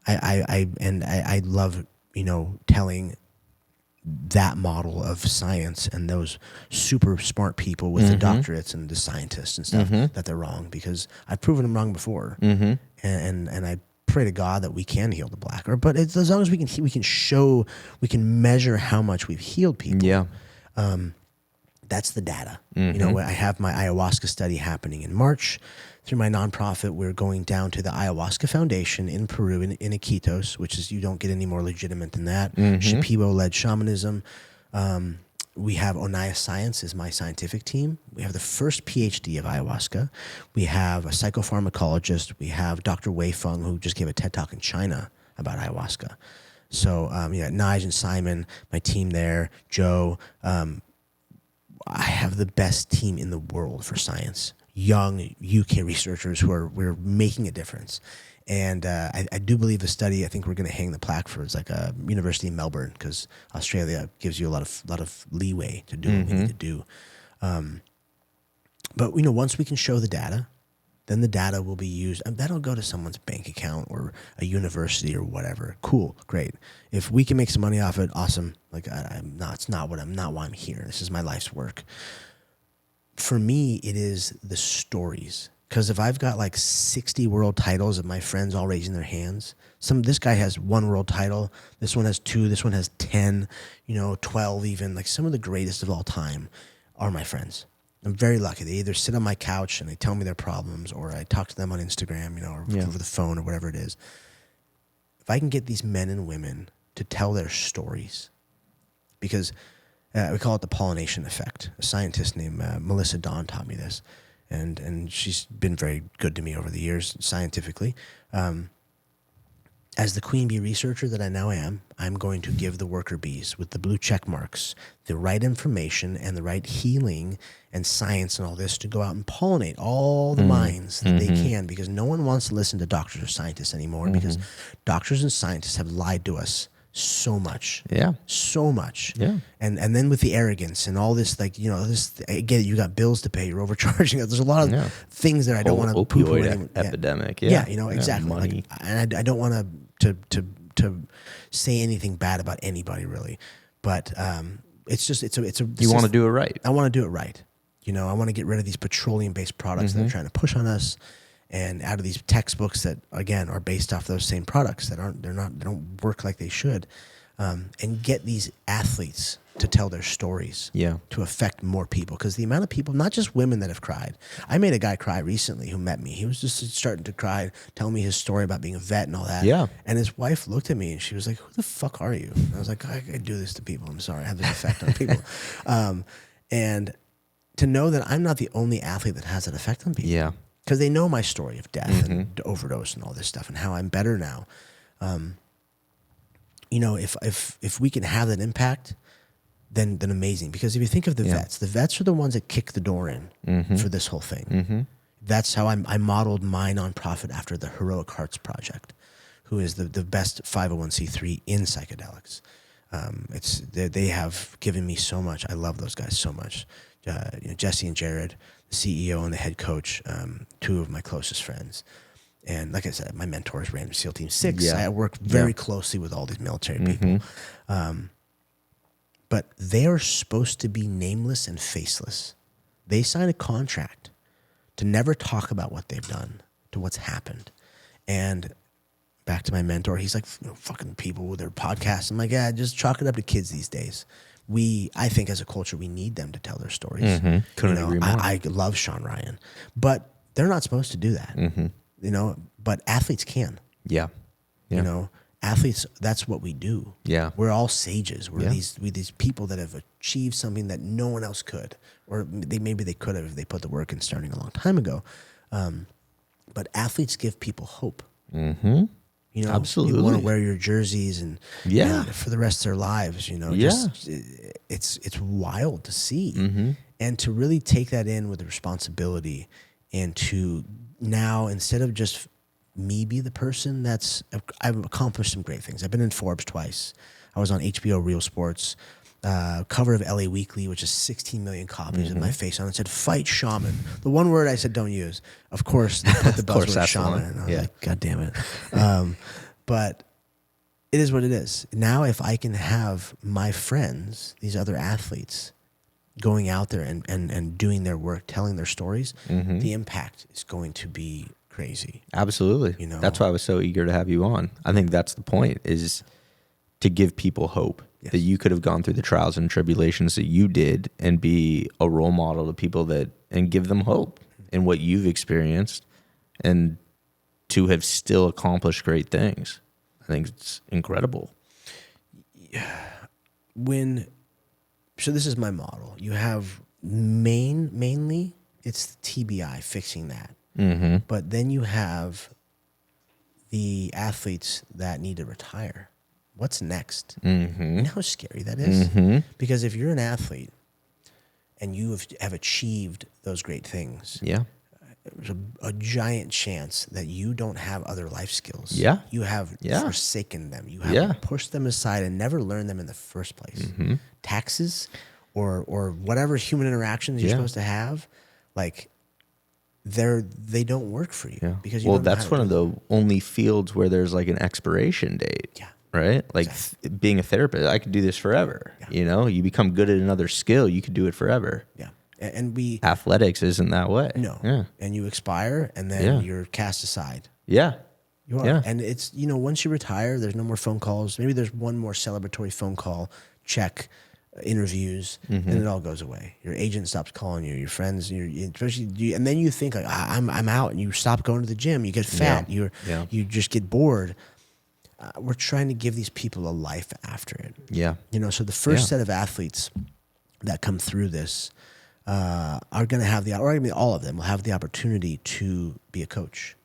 I love, you know, telling that model of science and those super smart people with the doctorates and the scientists and stuff that they're wrong, because I've proven them wrong before. And I pray to God that we can heal the black. But it's, as long as we can measure how much we've healed people. Yeah. That's the data. You know, I have my ayahuasca study happening in March. Through my nonprofit, we're going down to the Ayahuasca Foundation in Peru, in Iquitos, which is, you don't get any more legitimate than that. Shipibo-led shamanism. We have Onaya Science is my scientific team. We have the first PhD of ayahuasca. We have a psychopharmacologist. We have Dr. Wei Feng, who just gave a TED Talk in China about ayahuasca. So, Nige and Simon, my team there, Joe. I have the best team in the world for science. Young UK researchers we're making a difference. And I do believe the study, I think we're going to hang the plaque for, it's like a university in Melbourne, because Australia gives you a lot of leeway to do what we need to do. But, you know, once we can show the data, then the data will be used, and that'll go to someone's bank account or a university or whatever. Cool, great. If we can make some money off it, awesome. Like, it's not why I'm here. This is my life's work. For me, it is the stories. Because if I've got like 60 world titles of my friends all raising their hands, this guy has 1 world title, this one has 2, this one has 10, 12 even. Like, some of the greatest of all time are my friends. I'm very lucky. They either sit on my couch and they tell me their problems, or I talk to them on Instagram, or over the phone or whatever it is. If I can get these men and women to tell their stories, because we call it the pollination effect. A scientist named Melissa Dawn taught me this. And she's been very good to me over the years scientifically. As the queen bee researcher that I now am, I'm going to give the worker bees with the blue check marks the right information and the right healing and science and all this to go out and pollinate all the minds that they can, because no one wants to listen to doctors or scientists anymore, because doctors and scientists have lied to us so much. Yeah. So much. Yeah. And then with the arrogance and all this, like, this, I get it, you got bills to pay, you're overcharging. There's a lot of things that I don't want to poo-poo opioid epidemic. Yeah, exactly. Money. Like, and I don't want to say anything bad about anybody really. But it's just, you want to do it right. I want to do it right. I want to get rid of these petroleum-based products that are trying to push on us, and out of these textbooks that, again, are based off those same products that they don't work like they should, and get these athletes to tell their stories, to affect more people. Because the amount of people, not just women that have cried. I made a guy cry recently who met me. He was just starting to cry, telling me his story about being a vet and all that. Yeah. And his wife looked at me and she was like, "Who the fuck are you?" And I was like, I do this to people. I'm sorry. I have this effect on people. And to know that I'm not the only athlete that has that effect on people. Yeah. Because they know my story of death and overdose and all this stuff and how I'm better now. If we can have that impact, then amazing. Because if you think of the vets are the ones that kick the door in for this whole thing. That's how I modeled my nonprofit after the Heroic Hearts Project, who is the best 501c3 in psychedelics. They have given me so much. I love those guys so much. Jesse and Jared, the CEO and the head coach, 2 of my closest friends. And like I said, my mentor is Random SEAL Team 6. Yeah. I work very closely with all these military people. But they are supposed to be nameless and faceless. They sign a contract to never talk about what they've done, to what's happened. And back to my mentor, he's like, fucking people with their podcasts. I'm like, yeah, just chalk it up to kids these days. I think as a culture, we need them to tell their stories. Couldn't agree more. I love Sean Ryan, but they're not supposed to do that. But athletes can. Yeah. Athletes, that's what we do. Yeah. We're all sages. We're these people that have achieved something that no one else could, or maybe they could have if they put the work in starting a long time ago. But athletes give people hope. Absolutely. You want to wear your jerseys and for the rest of their lives, just, it's wild to see. And to really take that in with responsibility, and to now, instead of just me be the person I've accomplished some great things. I've been in Forbes twice. I was on HBO Real Sports, cover of LA Weekly, which is 16 million copies of my face on it. It said, "Fight Shaman." The one word I said don't use. Of course, they put the buzzword shaman. And I was like, God damn it. But it is what it is. Now, if I can have my friends, these other athletes, going out there and doing their work, telling their stories, the impact is going to be crazy. Absolutely. That's why I was so eager to have you on. I think that's the point, is to give people hope. Yes. That you could have gone through the trials and tribulations that you did and be a role model to people and give them hope in what you've experienced and to have still accomplished great things. I think it's incredible. So this is my model. You have mainly it's the TBI, fixing that. Mm-hmm. But then you have the athletes that need to retire. What's next? Mm-hmm. You know how scary that is? Mm-hmm. Because if you're an athlete and you have achieved those great things, Yeah. there's a giant chance that you don't have other life skills. Yeah. You have Yeah. forsaken them. You have pushed them aside and never learned them in the first place. Mm-hmm. Taxes or whatever human interactions you're supposed to have, like they don't work for you. Yeah. Because you don't know that's how to one do of the only fields where there's like an expiration date. Yeah. Right? Like Exactly. being a therapist, I could do this forever. Yeah. You know, you become good at another skill, you could do it forever. Yeah. And we Athletics isn't that way. no. Yeah. And you expire and then you're cast aside. Yeah. You are. Yeah. And it's, once you retire, there's no more phone calls. Maybe there's one more celebratory phone call, check, interviews, and it all goes away. Your agent stops calling you, your friends, especially and then you think like, I'm out, and you stop going to the gym, you get fat, you just get bored. We're trying to give these people a life after it. Yeah. So the first set of athletes that come through this are going to have all of them will have the opportunity to be a coach.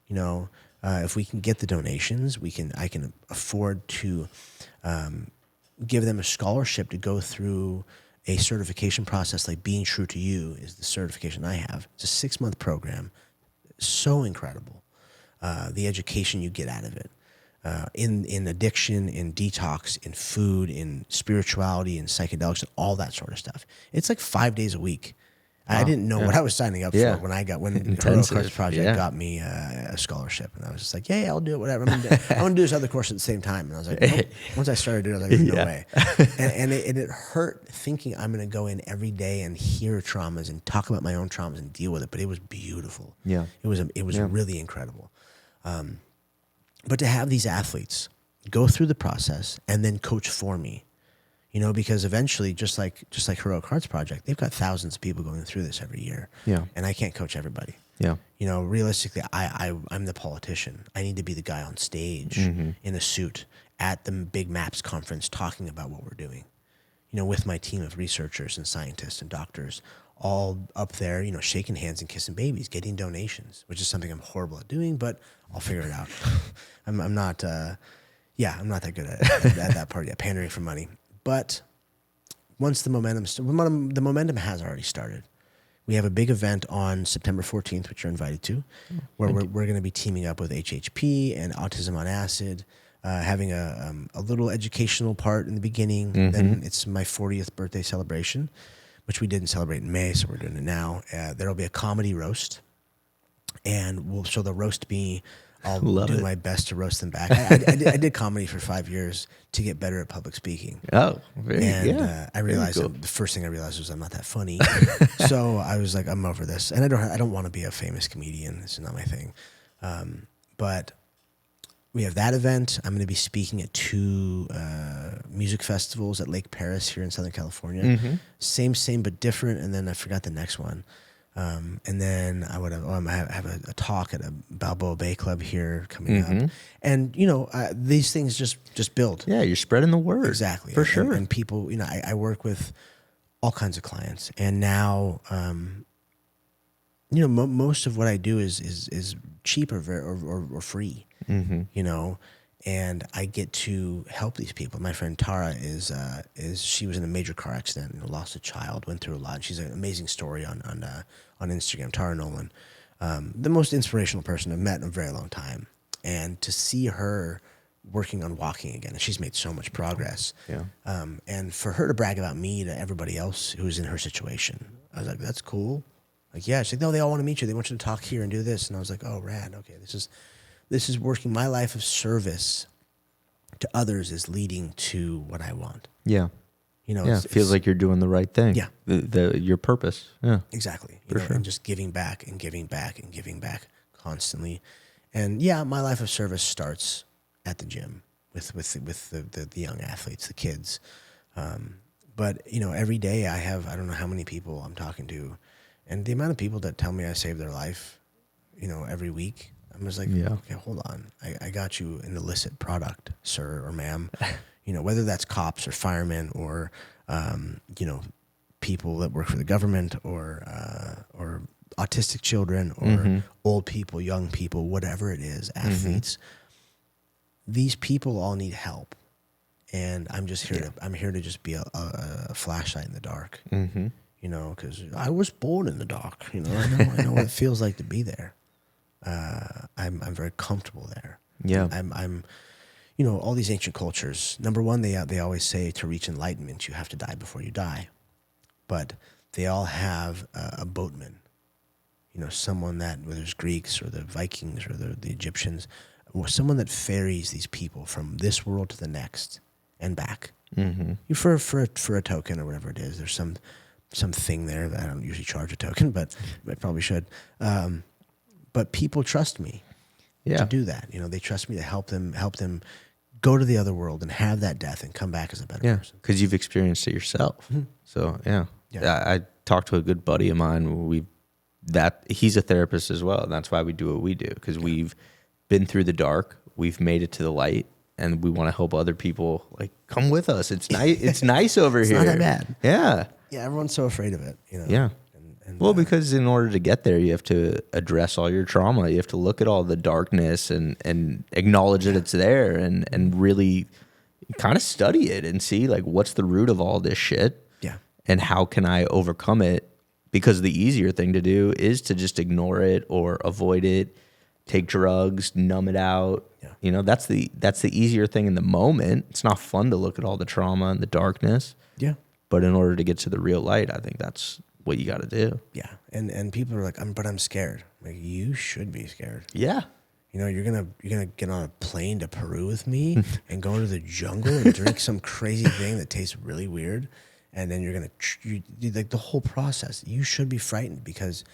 If we can get the donations, I can afford to give them a scholarship to go through a certification process. Like Being True to You is the certification I have. It's a 6-month program. So incredible. The education you get out of it. In addiction, in detox, in food, in spirituality, in psychedelics, and all that sort of stuff. It's like 5 days a week. Wow. I didn't know what I was signing up for when Heroic Hearts Project got me a scholarship, and I was just like, "Yeah, I'll do it. Whatever. I'm gonna do this other course at the same time." And I was like, nope. Once I started doing it, I was like, "No way." And it hurt thinking I'm going to go in every day and hear traumas and talk about my own traumas and deal with it. But it was beautiful. Yeah, it was really incredible. But to have these athletes go through the process and then coach for me, because eventually, just like Heroic Hearts Project, they've got thousands of people going through this every year. Yeah. And I can't coach everybody. Yeah. Realistically, I'm the politician. I need to be the guy on stage in a suit at the Big Maps conference talking about what we're doing, with my team of researchers and scientists and doctors all up there, shaking hands and kissing babies, getting donations, which is something I'm horrible at doing, but I'll figure it out. I'm not that good at that part yet, pandering for money. But once the momentum has already started. We have a big event on September 14th, which you're invited to, where we're going to be teaming up with HHP and Autism on Acid, having a little educational part in the beginning. Then it's my 40th birthday celebration, which we didn't celebrate in May, so we're doing it now. There'll be a comedy roast, and so the roast me. I'll do my best to roast them back. I did comedy for 5 years to get better at public speaking. Oh, I realized the first thing I realized was I'm not that funny. So I was like, I'm over this, and I don't want to be a famous comedian. This is not my thing. But we have that event. I'm going to be speaking at 2 music festivals at Lake Paris here in Southern California. Same but different. And then I forgot the next one. And then I have a talk at a Balboa Bay Club here coming up. And, these things just build. Yeah, you're spreading the word. Exactly. For sure. And people, I work with all kinds of clients. And now, most of what I do is cheap or free, and I get to help these people. My friend Tara she was in a major car accident and lost a child, went through a lot. She's an amazing story on Instagram, Tara Nolan, the most inspirational person I've met in a very long time. And to see her working on walking again, and she's made so much progress. Yeah. And for her to brag about me to everybody else who's in her situation, I was like, that's cool. Like, yeah, she's like, no, they all want to meet you. They want you to talk here and do this. And I was like, oh, rad. Okay, this is working. My life of service to others is leading to what I want. Yeah. It feels like you're doing the right thing. Yeah. Your purpose. Yeah. Exactly. For sure. And just giving back and giving back and giving back constantly. And yeah, my life of service starts at the gym with the young athletes, the kids. But every day I don't know how many people I'm talking to, and the amount of people that tell me I saved their life, every week. I'm just like, okay, hold on. I got you an illicit product, sir or ma'am. Whether that's cops or firemen or, people that work for the government or autistic children or old people, young people, whatever it is, athletes. These people all need help. And I'm just here I'm here to just be a flashlight in the dark, because I was born in the dark. I know what it feels like to be there. I'm very comfortable there. Yeah. I'm all these ancient cultures. Number one, they always say to reach enlightenment, you have to die before you die. But they all have a boatman. Someone that, whether it's Greeks or the Vikings or the Egyptians, or someone that ferries these people from this world to the next and back. For a token or whatever it is. There's some thing there that I don't usually charge a token, but I probably should. But people trust me to do that. They trust me to help them go to the other world and have that death and come back as a better person. Because you've experienced it yourself. So I talked to a good buddy of mine. He's a therapist as well. And that's why we do what we do, because we've been through the dark, we've made it to the light, and we want to help other people. Like, come with us. It's nice. It's nice over here. It's not that bad. Yeah. Yeah. Everyone's so afraid of it. Yeah. Well, because in order to get there, you have to address all your trauma. You have to look at all the darkness and acknowledge that it's there and really kind of study it and see, like, what's the root of all this shit? Yeah. And how can I overcome it? Because the easier thing to do is to just ignore it or avoid it, take drugs, numb it out. Yeah. That's the easier thing in the moment. It's not fun to look at all the trauma and the darkness. Yeah. But in order to get to the real light, I think that's what you got to do. Yeah. And people are like, I'm scared. Like, you should be scared. Yeah. You're gonna get on a plane to Peru with me and go into the jungle and drink some crazy thing that tastes really weird, and then you're gonna like the whole process. You should be frightened because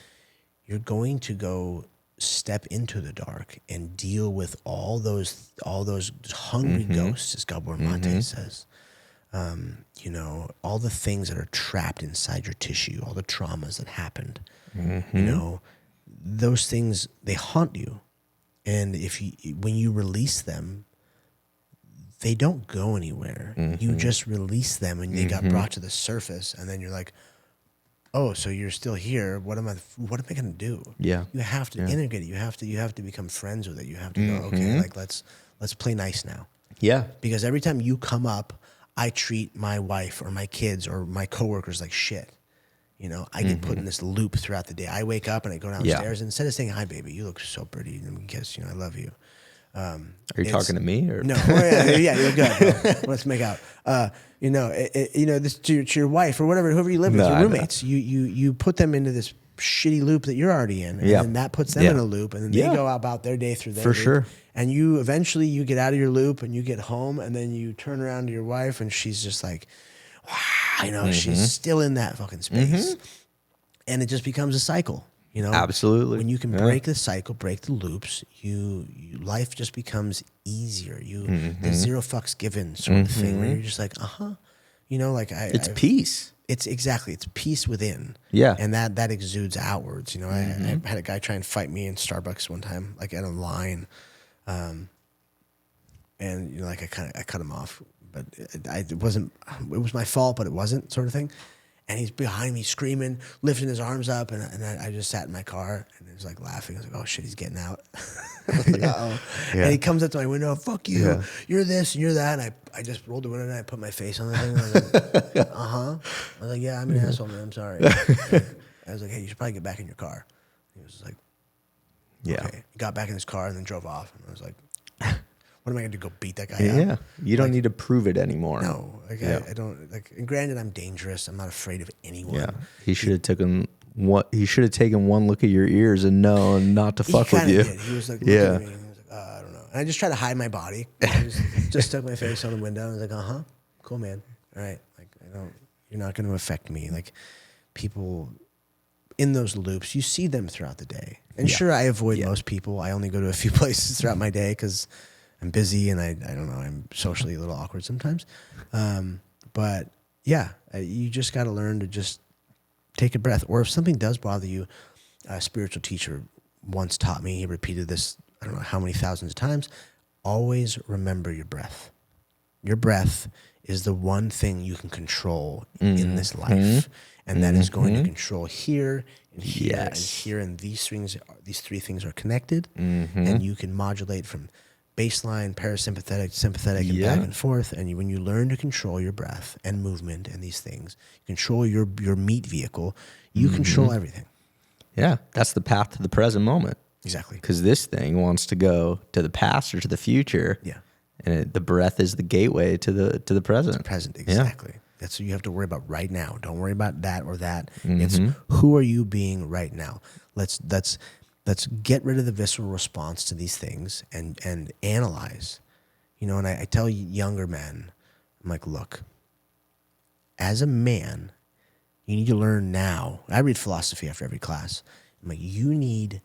you're going to go step into the dark and deal with all those hungry ghosts, as Gabor Mate says. All the things that are trapped inside your tissue, all the traumas that happened. Those things, they haunt you. And when you release them, they don't go anywhere. You just release them and they got brought to the surface, and then you're like, oh, so you're still here. What am I going to do? Yeah. You have to integrate it. You have to become friends with it. You have to go, okay, like let's play nice now. Yeah. Because every time you come up, I treat my wife or my kids or my coworkers like shit. I get put in this loop throughout the day. I wake up and I go downstairs and instead of saying, hi, baby, you look so pretty, and kiss, I love you. Are you talking to me or no? Yeah, you're good. Let's make out. This to your wife or whoever you live with, your roommates. You put them into this shitty loop that you're already in, and then that puts them in a loop, and then they go about their day through their loop. Sure. And you eventually you get out of your loop and you get home, and then you turn around to your wife, and she's just like, wow, she's still in that fucking space, and it just becomes a cycle. Absolutely. When you can break the cycle, break the loops, life just becomes easier. The zero fucks given sort of thing where you're just like, it's peace. It's peace within. Yeah. And that exudes outwards. I had a guy try and fight me in Starbucks one time, like at a line. And I cut him off, but it was my fault, but it wasn't, sort of thing. And he's behind me screaming, lifting his arms up, and I just sat in my car and he was like laughing. I was like, oh shit, he's getting out. I was like, uh-oh. Yeah. And he comes up to my window, fuck you, you're this and you're that. And I just rolled the window and I put my face on the thing. I was like, I was like, yeah, I'm an asshole, man, I'm sorry. I was like, hey, you should probably get back in your car. He was like, okay. He got back in his car and then drove off. And I was like, what am I going to do? Go beat that guy up? Yeah. You don't need to prove it anymore. No. I don't, and granted, I'm dangerous. I'm not afraid of anyone. Yeah. He should have taken one look at your ears and known not to fuck with you. Did. He was like, looking at me, and he was like, I don't know. And I just tried to hide my body. I just stuck my face on the window. And I was like, cool, man. All right. Like, you're not going to affect me. Like, people in those loops, you see them throughout the day. And sure, I avoid most people. I only go to a few places throughout my day because I'm busy and I don't know, I'm socially a little awkward sometimes. But yeah, you just got to learn to just take a breath. Or if something does bother you, a spiritual teacher once taught me, he repeated this, I don't know how many thousands of times, always remember your breath. Your breath is the one thing you can control in this life. And that is going to control here and here and here. And these three things are connected. And you can modulate from baseline, parasympathetic, sympathetic, and back and forth. And when you learn to control your breath and movement and these things, control your meat vehicle, you control everything. Yeah, that's the path to the present moment. Exactly. Because this thing wants to go to the past or to the future. Yeah. And the breath is the gateway to the present. To the present, exactly. Yeah. That's what you have to worry about right now. Don't worry about that or that. It's who are you being right now? Let's get rid of the visceral response to these things and analyze. You know, and I tell younger men, I'm like, look, as a man, you need to learn now. I read philosophy after every class. I'm like, you need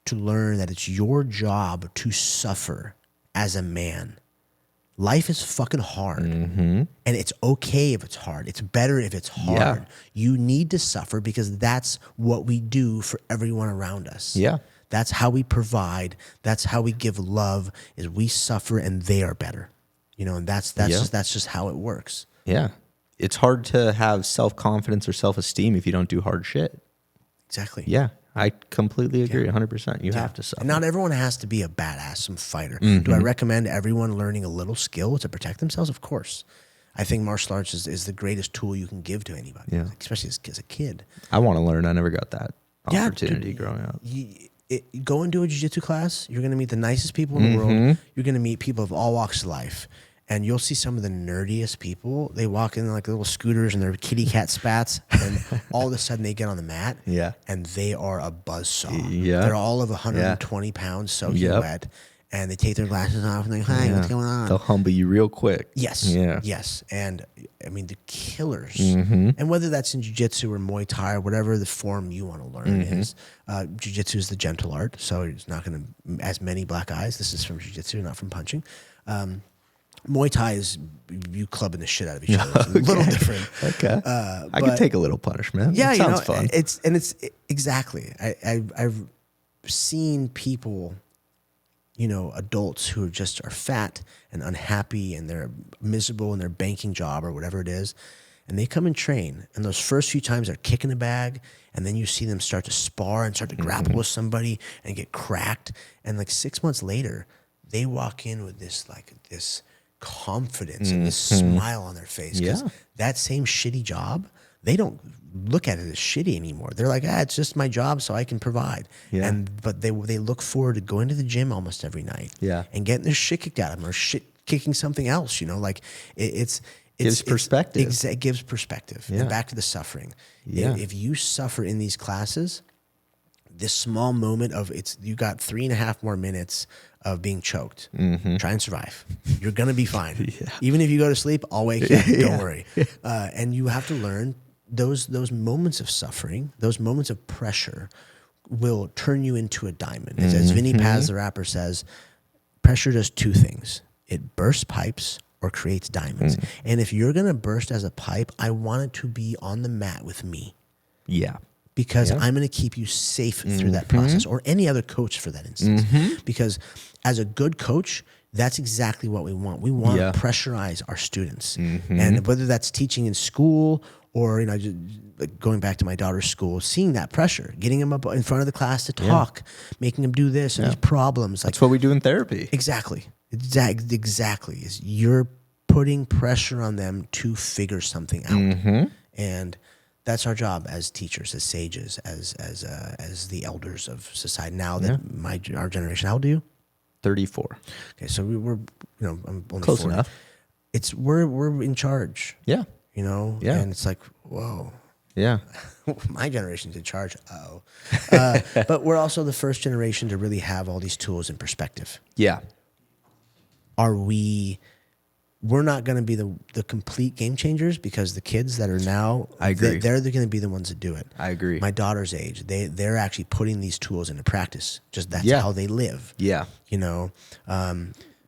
to learn that it's your job to suffer as a man. Life is fucking hard. And it's okay if it's hard. It's better if it's hard. Yeah. You need to suffer because that's what we do for everyone around us. Yeah. That's how we provide. That's how we give love, is we suffer and they are better. You know, and that's just how it works. Yeah. It's hard to have self-confidence or self-esteem if you don't do hard shit. Exactly. Yeah. I completely agree, 100%. You have to suffer. And not everyone has to be a badass, some fighter. Do I recommend everyone learning a little skill to protect themselves? Of course. I think martial arts is the greatest tool you can give to anybody, especially as a kid. I want to learn. I never got that opportunity growing up. Go and do a jiu-jitsu class. You're going to meet the nicest people in the world. You're going to meet people of all walks of life. And you'll see some of the nerdiest people. They walk in like little scooters and their kitty cat spats, and all of a sudden they get on the mat, and they are a buzzsaw. Yeah. They're all of 120 pounds, soaking wet, and they take their glasses off and they're like, hi, what's going on? They'll humble you real quick. Yes. Yeah. Yes. And I mean, the killers. And whether that's in jiu-jitsu or Muay Thai or whatever the form you want to learn is, jiu-jitsu is the gentle art, so it's not going to as many black eyes. This is from jiu-jitsu, not from punching. Muay Thai is you clubbing the shit out of each other. It's a little different. Okay. I can take a little punishment. Yeah, it sounds fun. It's exactly. I've seen people, adults who are fat and unhappy and they're miserable in their banking job or whatever it is, and they come and train. And those first few times they're kicking the bag, and then you see them start to spar and start to grapple with somebody and get cracked. And like 6 months later, they walk in with this confidence and this smile on their face, because that same shitty job, they don't look at it as shitty anymore. They're like, it's just my job, so I can provide. But they look forward to going to the gym almost every night, and getting their shit kicked out of them or shit kicking something else. It gives perspective. It gives perspective. And back to the suffering. If you suffer in these classes, this small moment of you got 3.5 more minutes of being choked. Try and survive. You're going to be fine. Even if you go to sleep, I'll wake you up. Don't worry. And you have to learn those moments of suffering, those moments of pressure will turn you into a diamond. As Vinny Paz, the rapper, says, pressure does two things. It bursts pipes or creates diamonds. And if you're going to burst as a pipe, I want it to be on the mat with me. Yeah. Because I'm going to keep you safe through that process, or any other coach for that instance. Because as a good coach, that's exactly what we want. We want to pressurize our students. And whether that's teaching in school or, just going back to my daughter's school, seeing that pressure, getting them up in front of the class to talk, making them do this and these problems. That's what we do in therapy. Exactly. Exactly. Is you're putting pressure on them to figure something out. And that's our job as teachers, as sages, as the elders of society. Now that our generation, how old are you? 34. Okay, so we're I'm only close 40. enough. We're in charge. Yeah. And it's like, whoa. Yeah. My generation's in charge. But we're also the first generation to really have all these tools in perspective. Yeah. We're not going to be the complete game changers, because the kids that are now, I agree. They're going to be the ones that do it. I agree. My daughter's age, they're actually putting these tools into practice. Just that's how they live. Yeah.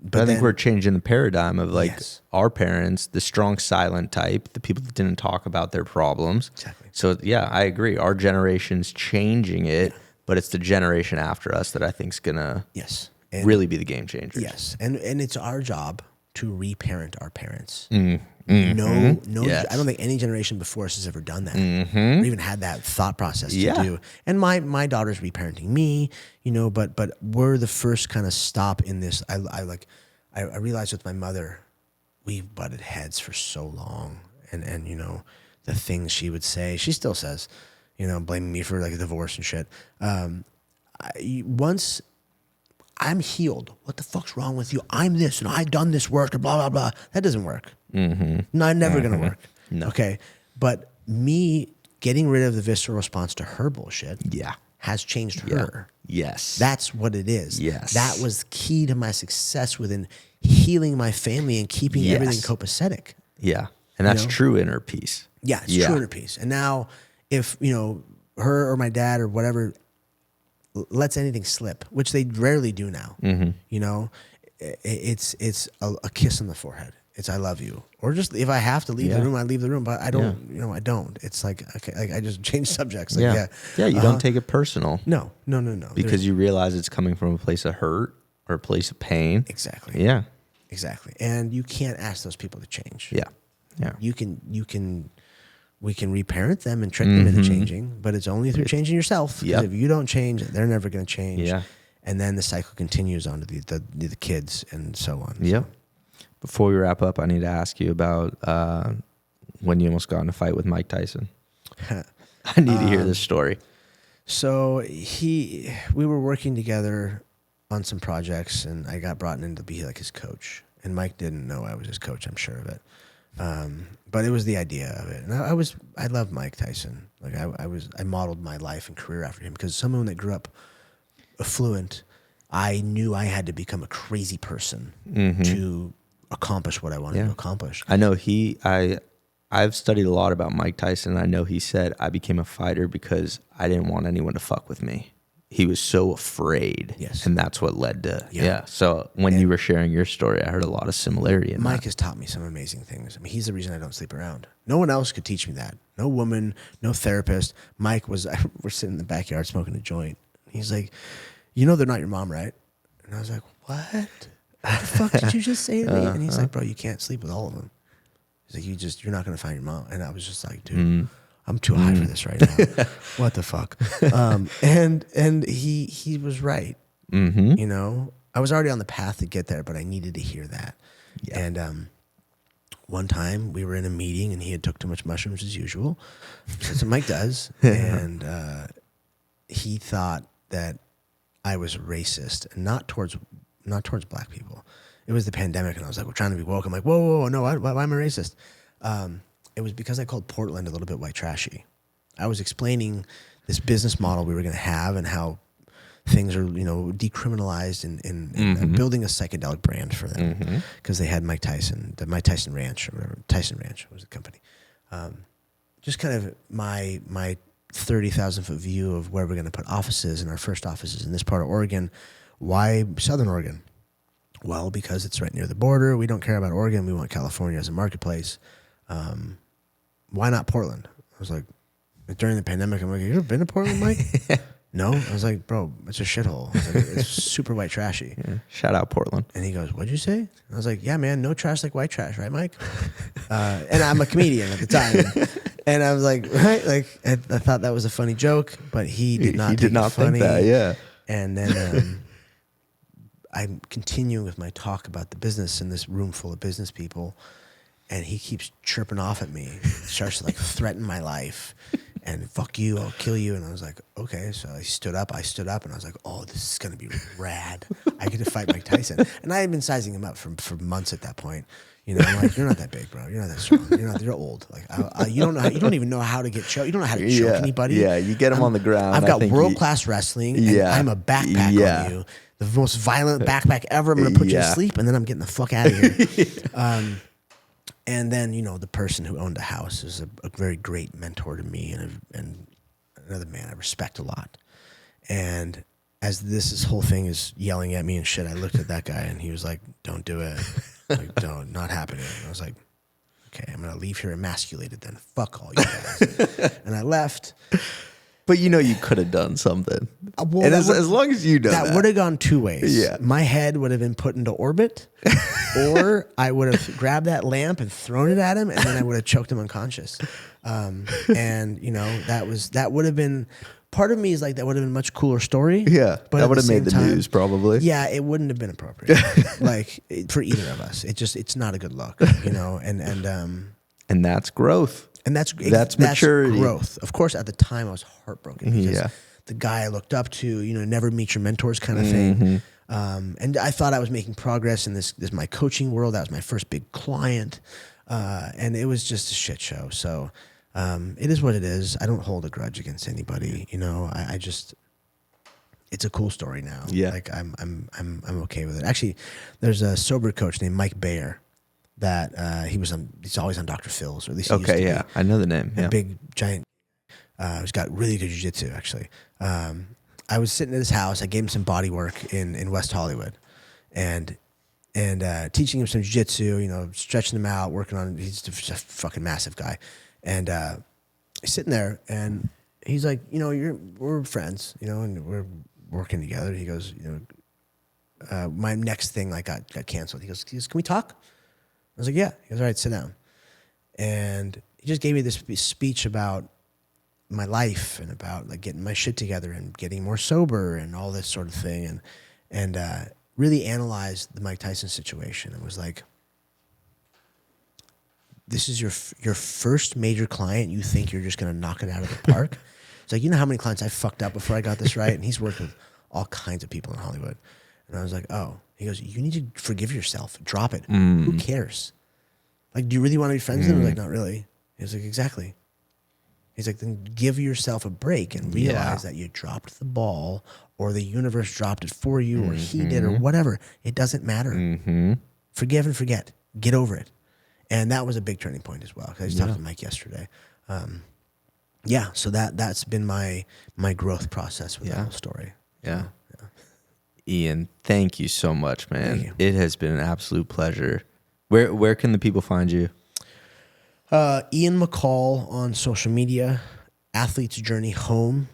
But I think we're changing the paradigm of like Yes. our parents, the strong silent type, the people that didn't talk about their problems. Exactly. So yeah, I agree. Our generation's changing it, but it's the generation after us that I think is gonna Yes. really be the game changer. Yes. And it's our job to reparent our parents. Mm-hmm. No, Yes. I don't think any generation before us has ever done that or even had that thought process to do. And my daughter's reparenting me, you know, but we're the first kind of stop in this. I realized with my mother, we've butted heads for so long, and you know, the things she would say, she still says, you know, blaming me for like a divorce and shit. Once I'm healed, what the fuck's wrong with you? I'm this and I've done this work, blah blah blah. That doesn't work. Not never gonna work. No. Okay, but me getting rid of the visceral response to her bullshit, has changed her. Yes, That's what it is. Yes, that was key to my success within healing my family and keeping everything copacetic. Yeah, and that's true inner peace. Yeah, it's true inner peace. And now, if you know her or my dad or whatever lets anything slip, which they rarely do now, you know, it's a kiss on the forehead. It's I love you, or just if I have to leave the room, I leave the room. But I don't, you know, I don't. It's like okay, like I just change subjects. Like, You don't take it personal. No. Because you realize it's coming from a place of hurt or a place of pain. Exactly. Yeah. Exactly. And you can't ask those people to change. Yeah. Yeah. We can reparent them and trick them into changing, but it's only through changing yourself. Because if you don't change, they're never going to change. Yeah. And then the cycle continues on to the kids and so on. Yeah. Before we wrap up, I need to ask you about when you almost got in a fight with Mike Tyson. I need to hear this story. So we were working together on some projects, and I got brought in to be like his coach. And Mike didn't know I was his coach. I'm sure of it. But it was the idea of it. And I love Mike Tyson. Like I modeled my life and career after him because someone that grew up affluent, I knew I had to become a crazy person to accomplish what I wanted to accomplish. I know I've studied a lot about Mike Tyson. I know he said I became a fighter because I didn't want anyone to fuck with me. He was so afraid. Yes. And that's what led to, So when you were sharing your story, I heard a lot of similarity in Mike has taught me some amazing things. I mean, he's the reason I don't sleep around. No one else could teach me that. No woman, no therapist. Mike we're sitting in the backyard smoking a joint. He's like, you know they're not your mom, right? And I was like, what? What the fuck did you just say to me? And he's like, bro, you can't sleep with all of them. He's like, you're not going to find your mom. And I was just like, dude, I'm too high for this right now. What the fuck? And he was right. You know, I was already on the path to get there, but I needed to hear that. Yeah. And one time we were in a meeting and he had took too much mushrooms as usual. That's what Mike does. And he thought that I was racist, and not towards black people. It was the pandemic, and I was like, we're trying to be woke. I'm like, whoa, no, why am I racist? It was because I called Portland a little bit white trashy. I was explaining this business model we were going to have and how things are, you know, decriminalized and building a psychedelic brand for them because they had Mike Tyson, the Mike Tyson Ranch or whatever. Tyson Ranch was the company. Just kind of my 30,000 foot view of where we're going to put offices, and our first offices in this part of Oregon. Why Southern Oregon? Well, because it's right near the border. We don't care about Oregon. We want California as a marketplace. Why not Portland? I was like, during the pandemic, I'm like, you ever been to Portland, Mike? No. I was like, bro, it's a shithole. I was like, it's super white trashy. Yeah. Shout out Portland. And he goes, what'd you say? I was like, yeah, man, no trash like white trash, right, Mike? And I'm a comedian at the time. And I was like, right? Like, I thought that was a funny joke, but he did not think that, yeah. And then I'm continuing with my talk about the business in this room full of business people, and he keeps chirping off at me, starts to like threaten my life, and fuck you, I'll kill you. And I was like, okay. So I stood up, and I was like, oh, this is gonna be rad. I get to fight Mike Tyson, and I had been sizing him up for months at that point. You know, I'm like, you're not that big, bro. You're not that strong. You're old. Like, you don't know. You don't even know how to get choked. You don't know how to choke anybody. Yeah, you get him on the ground. I've got world-class wrestling, and I'm a backpack on you. The most violent backpack ever. I'm going to put you to sleep, and then I'm getting the fuck out of here. And then, you know, the person who owned the house is a very great mentor to me and another man I respect a lot. And as this whole thing is yelling at me and shit, I looked at that guy and he was like, "Don't do it. Like, don't, not happening." And I was like, "Okay, I'm gonna leave here emasculated then. Fuck all you guys." And I left. But you could have done something. Well, and as long as you know that would have gone two ways. Yeah. My head would have been put into orbit, or I would have grabbed that lamp and thrown it at him, and then I would have choked him unconscious. And that would have been. Part of me is like, that would have been a much cooler story. Yeah, but that would have made the news probably. Yeah, it wouldn't have been appropriate, like for either of us. It's not a good look, and that's growth. And that's maturity. Growth. Of course, at the time I was heartbroken because the guy I looked up to, never meet your mentors kind of thing. And I thought I was making progress in this my coaching world. That was my first big client. And it was just a shit show. So it is what it is. I don't hold a grudge against anybody. I just, it's a cool story now. Yeah. Like I'm okay with it. Actually, there's a sober coach named Mike Bayer that he's always on Dr. Phil's, or at least he used to be. I know the name. A big giant. He's got really good jiu-jitsu actually. I was sitting at his house. I gave him some body work in West Hollywood, and teaching him some jiu-jitsu. Stretching him out, working on. He's just a fucking massive guy, and he's sitting there, and he's like, we're friends, and we're working together. He goes, my next thing got canceled. He goes, "Can we talk?" I was like, "Yeah." He goes, "All right, sit down." And he just gave me this speech about my life and about like getting my shit together and getting more sober and all this sort of thing, and really analyzed the Mike Tyson situation and was like, "This is your first major client. You think you're just gonna knock it out of the park?" It's like, how many clients I fucked up before I got this right? And he's worked with all kinds of people in Hollywood. And I was like, "Oh." He goes, "You need to forgive yourself. Drop it. Who cares? Like, do you really want to be friends with them?" I was like, "Not really." He was like, "Exactly." He's like, "Then give yourself a break and realize that you dropped the ball, or the universe dropped it for you, or he did, or whatever. It doesn't matter. Forgive and forget. Get over it." And that was a big turning point as well. Because I just talked to Mike yesterday. So that's been my growth process with that whole story. Yeah. Ian, thank you so much, man. Thank you. It has been an absolute pleasure. Where can the people find you? Ian McCall on social media, Athlete's Journey Home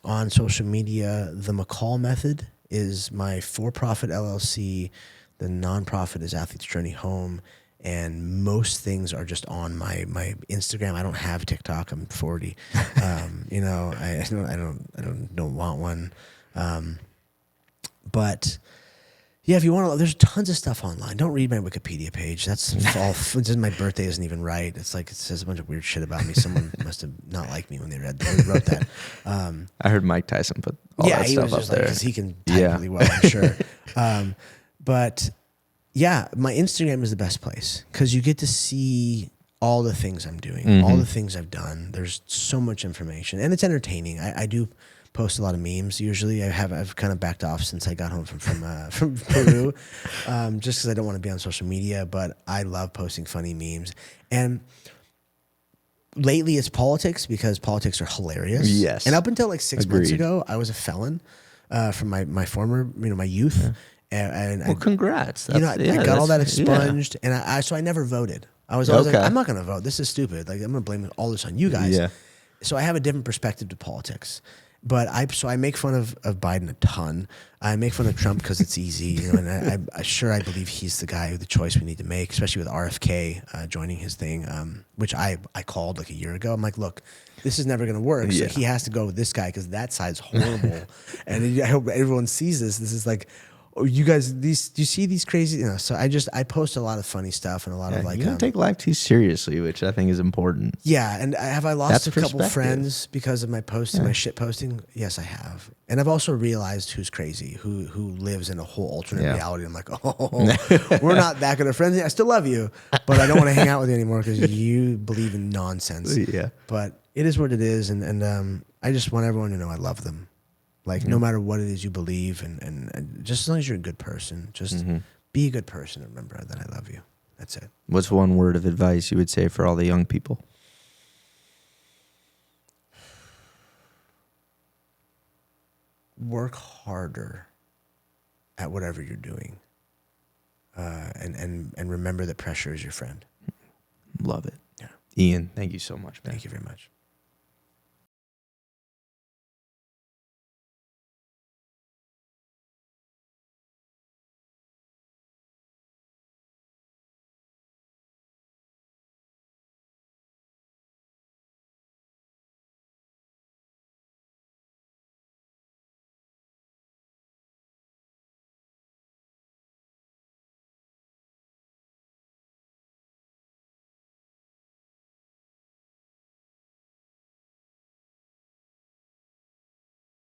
on social media. The McCall Method is my for-profit LLC. The nonprofit is Athlete's Journey Home. And most things are just on my Instagram. I don't have TikTok. I'm 40. I don't want one. But yeah, if you want to, there's tons of stuff online. Don't read my Wikipedia page. That's all. My birthday isn't even right. It's like, it says a bunch of weird shit about me. Someone must have not liked me when they wrote that. I heard Mike Tyson put all that stuff up there. Because he can type really well, I'm sure. But yeah, my Instagram is the best place because you get to see all the things I'm doing, all the things I've done. There's so much information, and it's entertaining. I do post a lot of memes. Usually, I've kind of backed off since I got home from Peru, just because I don't want to be on social media. But I love posting funny memes, and lately it's politics because politics are hilarious. Yes, and up until like 6 months ago, I was a felon from my former, my youth. Yeah. And congrats! I got all that expunged, and so I never voted. I was always like, I'm not going to vote. This is stupid. Like, I'm going to blame all this on you guys. Yeah. So I have a different perspective to politics. But I make fun of Biden a ton. I make fun of Trump because it's easy, and I believe he's the choice we need to make, especially with RFK joining his thing, which I called like a year ago. I'm like, look, this is never going to work. So he has to go with this guy because that side's horrible. And I hope everyone sees this. This is like, oh, you guys, do you see these crazy? So I post a lot of funny stuff and a lot of like. You don't take life too seriously, which I think is important. Yeah, and have I lost a couple friends because of my posting, my shit posting? Yes, I have, and I've also realized who's crazy, who lives in a whole alternate reality. I'm like, we're not that good of friends. I still love you, but I don't want to hang out with you anymore because you believe in nonsense. Yeah, but it is what it is, and I just want everyone to know I love them. Like, no matter what it is you believe, and just as long as you're a good person, just be a good person and remember that I love you. That's it. What's one word of advice you would say for all the young people? work harder at whatever you're doing. And remember that pressure is your friend. Love it. Yeah. Ian, thank you so much, man. Thank you very much.